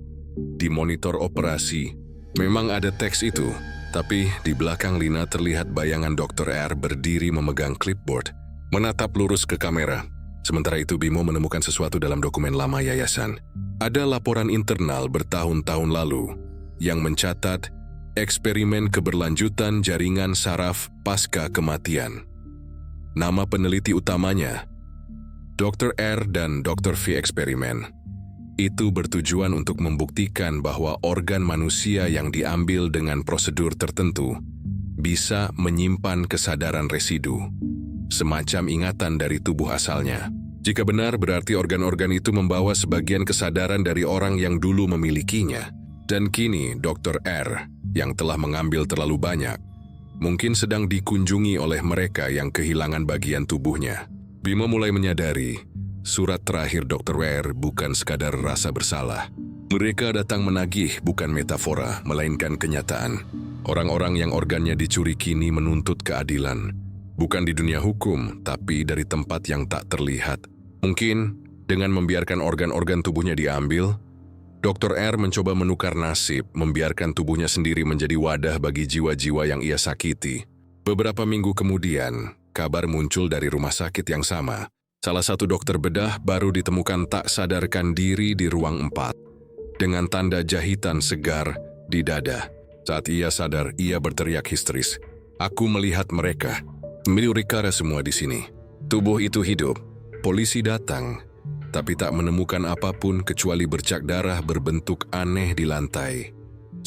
Di monitor operasi, memang ada teks itu, tapi di belakang Lina terlihat bayangan Dr. R berdiri memegang clipboard, menatap lurus ke kamera. Sementara itu Bimo menemukan sesuatu dalam dokumen lama yayasan. Ada laporan internal bertahun-tahun lalu yang mencatat eksperimen keberlanjutan jaringan saraf pasca kematian. Nama peneliti utamanya, Dr. R dan Dr. V eksperimen. Itu bertujuan untuk membuktikan bahwa organ manusia yang diambil dengan prosedur tertentu bisa menyimpan kesadaran residu, semacam ingatan dari tubuh asalnya. Jika benar, berarti organ-organ itu membawa sebagian kesadaran dari orang yang dulu memilikinya. Dan kini Dr. R, yang telah mengambil terlalu banyak, mungkin sedang dikunjungi oleh mereka yang kehilangan bagian tubuhnya. Bimo mulai menyadari, surat terakhir Dr. R bukan sekadar rasa bersalah. Mereka datang menagih bukan metafora, melainkan kenyataan. Orang-orang yang organnya dicuri kini menuntut keadilan. Bukan di dunia hukum, tapi dari tempat yang tak terlihat. Mungkin dengan membiarkan organ-organ tubuhnya diambil, Dr. R mencoba menukar nasib, membiarkan tubuhnya sendiri menjadi wadah bagi jiwa-jiwa yang ia sakiti. Beberapa minggu kemudian, kabar muncul dari rumah sakit yang sama. Salah satu dokter bedah baru ditemukan tak sadarkan diri di ruang 4, dengan tanda jahitan segar di dada. Saat ia sadar, ia berteriak histeris. Aku melihat mereka. Miliurikara semua di sini. Tubuh itu hidup. Polisi datang, tapi tak menemukan apapun kecuali bercak darah berbentuk aneh di lantai.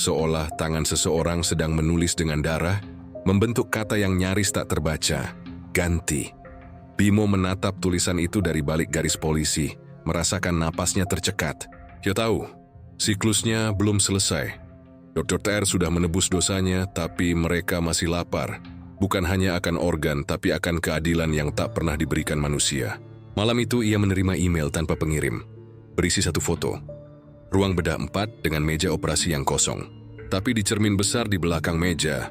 Seolah tangan seseorang sedang menulis dengan darah, membentuk kata yang nyaris tak terbaca. Ganti. Bimo menatap tulisan itu dari balik garis polisi, merasakan napasnya tercekat. Dia tahu, siklusnya belum selesai. Dr. TR sudah menebus dosanya, tapi mereka masih lapar. Bukan hanya akan organ, tapi akan keadilan yang tak pernah diberikan manusia. Malam itu ia menerima email tanpa pengirim. Berisi satu foto. Ruang bedah 4 dengan meja operasi yang kosong. Tapi di cermin besar di belakang meja,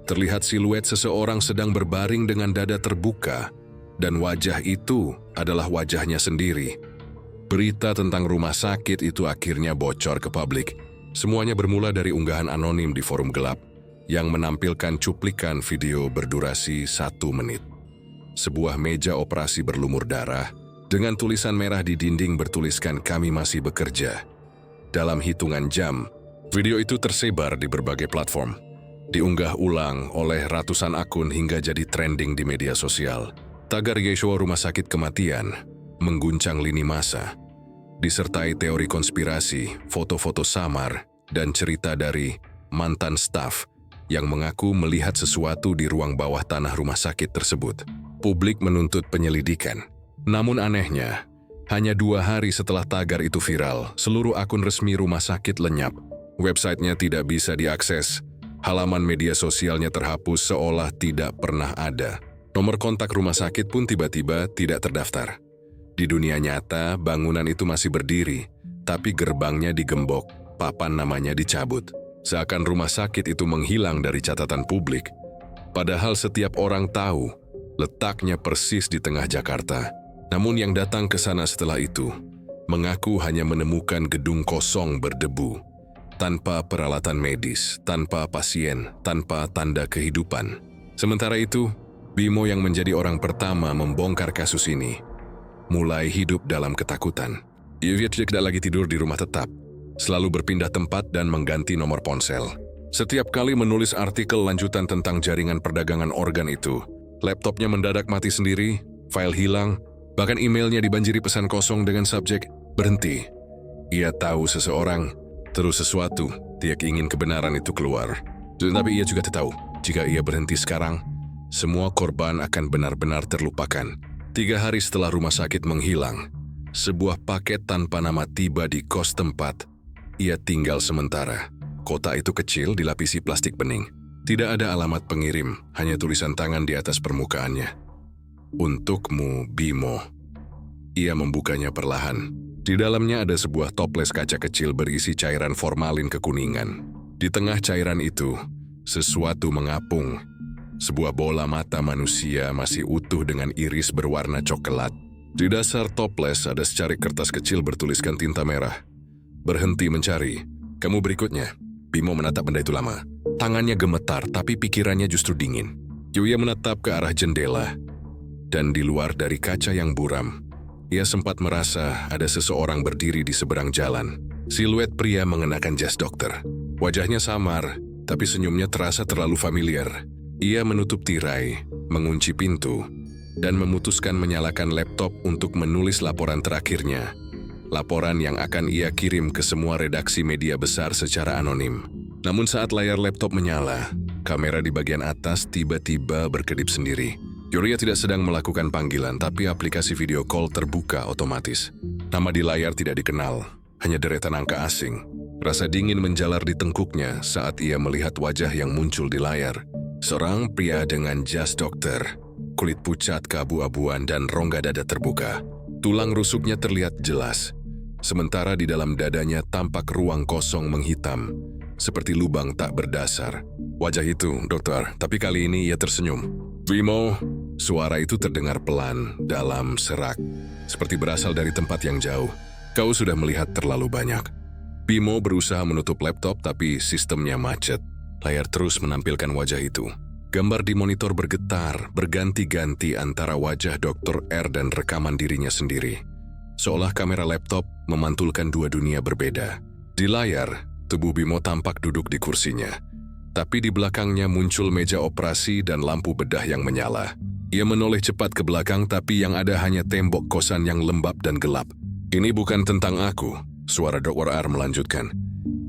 terlihat siluet seseorang sedang berbaring dengan dada terbuka. Dan wajah itu adalah wajahnya sendiri. Berita tentang rumah sakit itu akhirnya bocor ke publik. Semuanya bermula dari unggahan anonim di forum gelap yang menampilkan cuplikan video berdurasi 1 menit. Sebuah meja operasi berlumur darah, dengan tulisan merah di dinding bertuliskan "Kami masih bekerja". Dalam hitungan jam, video itu tersebar di berbagai platform, diunggah ulang oleh ratusan akun hingga jadi trending di media sosial. Tagar Yeshua Rumah Sakit Kematian mengguncang lini masa, disertai teori konspirasi, foto-foto samar, dan cerita dari mantan staf yang mengaku melihat sesuatu di ruang bawah tanah rumah sakit tersebut. Publik menuntut penyelidikan. Namun anehnya, hanya 2 hari setelah tagar itu viral, seluruh akun resmi rumah sakit lenyap. Websitenya tidak bisa diakses, halaman media sosialnya terhapus seolah tidak pernah ada. Nomor kontak rumah sakit pun tiba-tiba tidak terdaftar. Di dunia nyata, bangunan itu masih berdiri, tapi gerbangnya digembok, papan namanya dicabut. Seakan rumah sakit itu menghilang dari catatan publik. Padahal setiap orang tahu, letaknya persis di tengah Jakarta. Namun yang datang ke sana setelah itu, mengaku hanya menemukan gedung kosong berdebu, tanpa peralatan medis, tanpa pasien, tanpa tanda kehidupan. Sementara itu, Bimo yang menjadi orang pertama membongkar kasus ini, mulai hidup dalam ketakutan. Ia tidak lagi tidur di rumah tetap, selalu berpindah tempat dan mengganti nomor ponsel. Setiap kali menulis artikel lanjutan tentang jaringan perdagangan organ itu, laptopnya mendadak mati sendiri, file hilang, bahkan emailnya dibanjiri pesan kosong dengan subjek "berhenti". Ia tahu seseorang, terus sesuatu, dia ingin kebenaran itu keluar. Tapi ia juga tahu, jika ia berhenti sekarang, semua korban akan benar-benar terlupakan. 3 hari setelah rumah sakit menghilang, sebuah paket tanpa nama tiba di kos tempat ia tinggal sementara. Kotak itu kecil dilapisi plastik bening. Tidak ada alamat pengirim, hanya tulisan tangan di atas permukaannya. Untukmu, Bimo. Ia membukanya perlahan. Di dalamnya ada sebuah toples kaca kecil berisi cairan formalin kekuningan. Di tengah cairan itu, sesuatu mengapung. Sebuah bola mata manusia masih utuh dengan iris berwarna coklat. Di dasar toples ada secarik kertas kecil bertuliskan tinta merah. Berhenti mencari. Kamu berikutnya. Bimo menatap benda itu lama. Tangannya gemetar, tapi pikirannya justru dingin. Ia menatap ke arah jendela. Dan di luar dari kaca yang buram, ia sempat merasa ada seseorang berdiri di seberang jalan. Siluet pria mengenakan jas dokter. Wajahnya samar, tapi senyumnya terasa terlalu familiar. Ia menutup tirai, mengunci pintu, dan memutuskan menyalakan laptop untuk menulis laporan terakhirnya. Laporan yang akan ia kirim ke semua redaksi media besar secara anonim. Namun saat layar laptop menyala, kamera di bagian atas tiba-tiba berkedip sendiri. Yuria tidak sedang melakukan panggilan, tapi aplikasi video call terbuka otomatis. Nama di layar tidak dikenal, hanya deretan angka asing. Rasa dingin menjalar di tengkuknya saat ia melihat wajah yang muncul di layar. Seorang pria dengan jas dokter, kulit pucat keabu-abuan dan rongga dada terbuka. Tulang rusuknya terlihat jelas, sementara di dalam dadanya tampak ruang kosong menghitam, seperti lubang tak berdasar. Wajah itu, dokter, tapi kali ini ia tersenyum. Bimo, suara itu terdengar pelan, dalam, serak, seperti berasal dari tempat yang jauh. Kau sudah melihat terlalu banyak. Bimo berusaha menutup laptop tapi sistemnya macet. Layar terus menampilkan wajah itu. Gambar di monitor bergetar, berganti-ganti antara wajah Dr. R dan rekaman dirinya sendiri. Seolah kamera laptop memantulkan dua dunia berbeda. Di layar, tubuh Bimo tampak duduk di kursinya. Tapi di belakangnya muncul meja operasi dan lampu bedah yang menyala. Ia menoleh cepat ke belakang tapi yang ada hanya tembok kosan yang lembab dan gelap. Ini bukan tentang aku, suara Dr. R melanjutkan.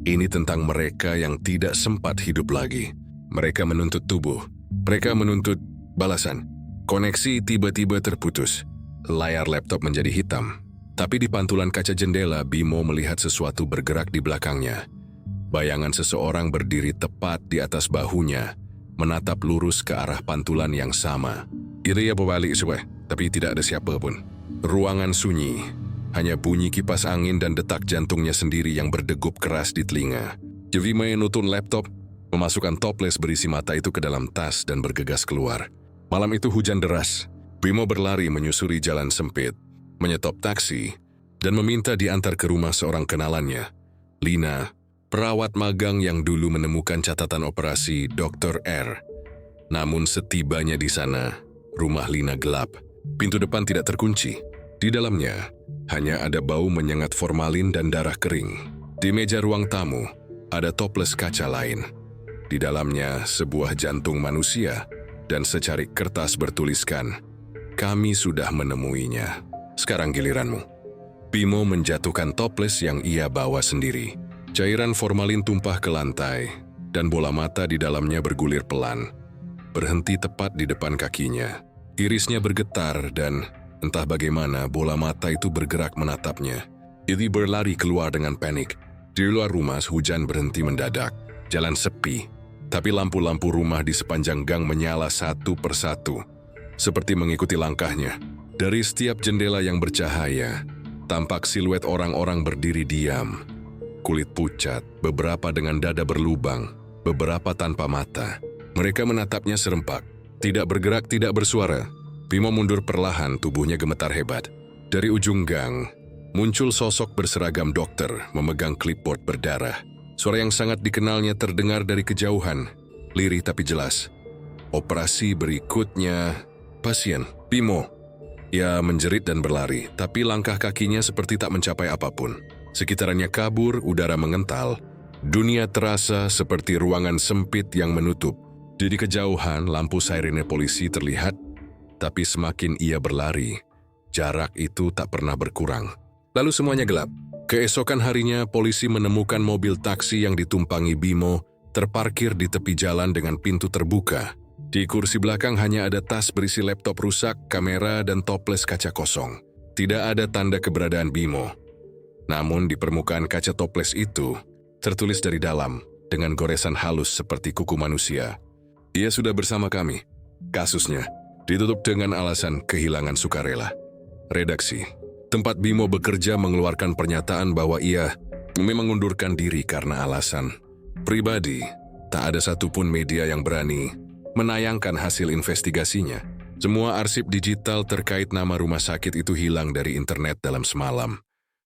Ini tentang mereka yang tidak sempat hidup lagi. Mereka menuntut tubuh. Mereka menuntut balasan. Koneksi tiba-tiba terputus. Layar laptop menjadi hitam. Tapi di pantulan kaca jendela, Bimo melihat sesuatu bergerak di belakangnya. Bayangan seseorang berdiri tepat di atas bahunya, menatap lurus ke arah pantulan yang sama. Ia berbalik tapi tidak ada siapa pun. Ruangan sunyi. Hanya bunyi kipas angin dan detak jantungnya sendiri yang berdegup keras di telinga. Bimo menutun laptop, memasukkan toples berisi mata itu ke dalam tas dan bergegas keluar. Malam itu hujan deras. Bimo berlari menyusuri jalan sempit, menyetop taksi, dan meminta diantar ke rumah seorang kenalannya, Lina, perawat magang yang dulu menemukan catatan operasi Dr. R. Namun setibanya di sana, rumah Lina gelap. Pintu depan tidak terkunci. Di dalamnya, hanya ada bau menyengat formalin dan darah kering. Di meja ruang tamu, ada toples kaca lain. Di dalamnya, sebuah jantung manusia dan secarik kertas bertuliskan, "Kami sudah menemuinya. Sekarang giliranmu." Bimo menjatuhkan toples yang ia bawa sendiri. Cairan formalin tumpah ke lantai, dan bola mata di dalamnya bergulir pelan. Berhenti tepat di depan kakinya. Irisnya bergetar dan entah bagaimana bola mata itu bergerak menatapnya. Ia berlari keluar dengan panik. Di luar rumah hujan berhenti mendadak. Jalan sepi, tapi lampu-lampu rumah di sepanjang gang menyala satu persatu. Seperti mengikuti langkahnya. Dari setiap jendela yang bercahaya, tampak siluet orang-orang berdiri diam. Kulit pucat, beberapa dengan dada berlubang, beberapa tanpa mata. Mereka menatapnya serempak. Tidak bergerak, tidak bersuara. Bimo mundur perlahan, tubuhnya gemetar hebat. Dari ujung gang, muncul sosok berseragam dokter memegang clipboard berdarah. Suara yang sangat dikenalnya terdengar dari kejauhan, lirih tapi jelas. Operasi berikutnya, pasien, Bimo. Ia menjerit dan berlari, tapi langkah kakinya seperti tak mencapai apapun. Sekitarannya kabur, udara mengental. Dunia terasa seperti ruangan sempit yang menutup. Di kejauhan, lampu sirene polisi terlihat, tapi semakin ia berlari, jarak itu tak pernah berkurang. Lalu semuanya gelap. Keesokan harinya, polisi menemukan mobil taksi yang ditumpangi Bimo terparkir di tepi jalan dengan pintu terbuka. Di kursi belakang hanya ada tas berisi laptop rusak, kamera, dan toples kaca kosong. Tidak ada tanda keberadaan Bimo. Namun di permukaan kaca toples itu, tertulis dari dalam, dengan goresan halus seperti kuku manusia. "Ia sudah bersama kami. Kasusnya ditutup dengan alasan kehilangan sukarela." Redaksi. Tempat Bimo bekerja mengeluarkan pernyataan bahwa ia memang mengundurkan diri karena alasan pribadi. Tak ada satupun media yang berani menayangkan hasil investigasinya. Semua arsip digital terkait nama rumah sakit itu hilang dari internet dalam semalam,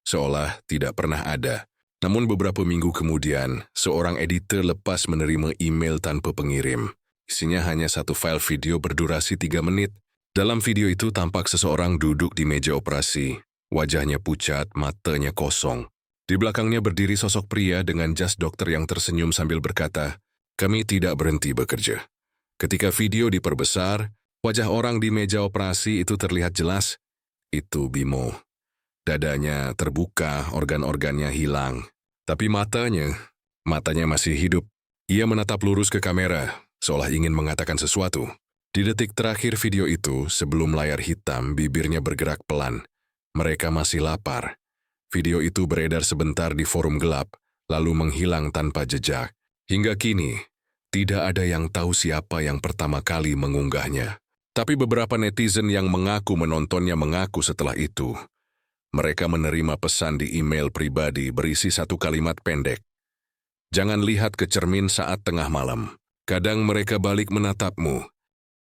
seolah tidak pernah ada. Namun beberapa minggu kemudian, seorang editor lepas menerima email tanpa pengirim. Isinya hanya satu file video berdurasi 3 menit. Dalam video itu tampak seseorang duduk di meja operasi. Wajahnya pucat, matanya kosong. Di belakangnya berdiri sosok pria dengan jas dokter yang tersenyum sambil berkata, "Kami tidak berhenti bekerja." Ketika video diperbesar, wajah orang di meja operasi itu terlihat jelas. Itu Bimo. Dadanya terbuka, organ-organnya hilang. Tapi matanya masih hidup. Ia menatap lurus ke kamera, seolah ingin mengatakan sesuatu. Di detik terakhir video itu, sebelum layar hitam, bibirnya bergerak pelan. Mereka masih lapar. Video itu beredar sebentar di forum gelap, lalu menghilang tanpa jejak. Hingga kini, tidak ada yang tahu siapa yang pertama kali mengunggahnya. Tapi beberapa netizen yang mengaku menontonnya mengaku setelah itu. Mereka menerima pesan di email pribadi berisi satu kalimat pendek. "Jangan lihat ke cermin saat tengah malam. Kadang mereka balik menatapmu,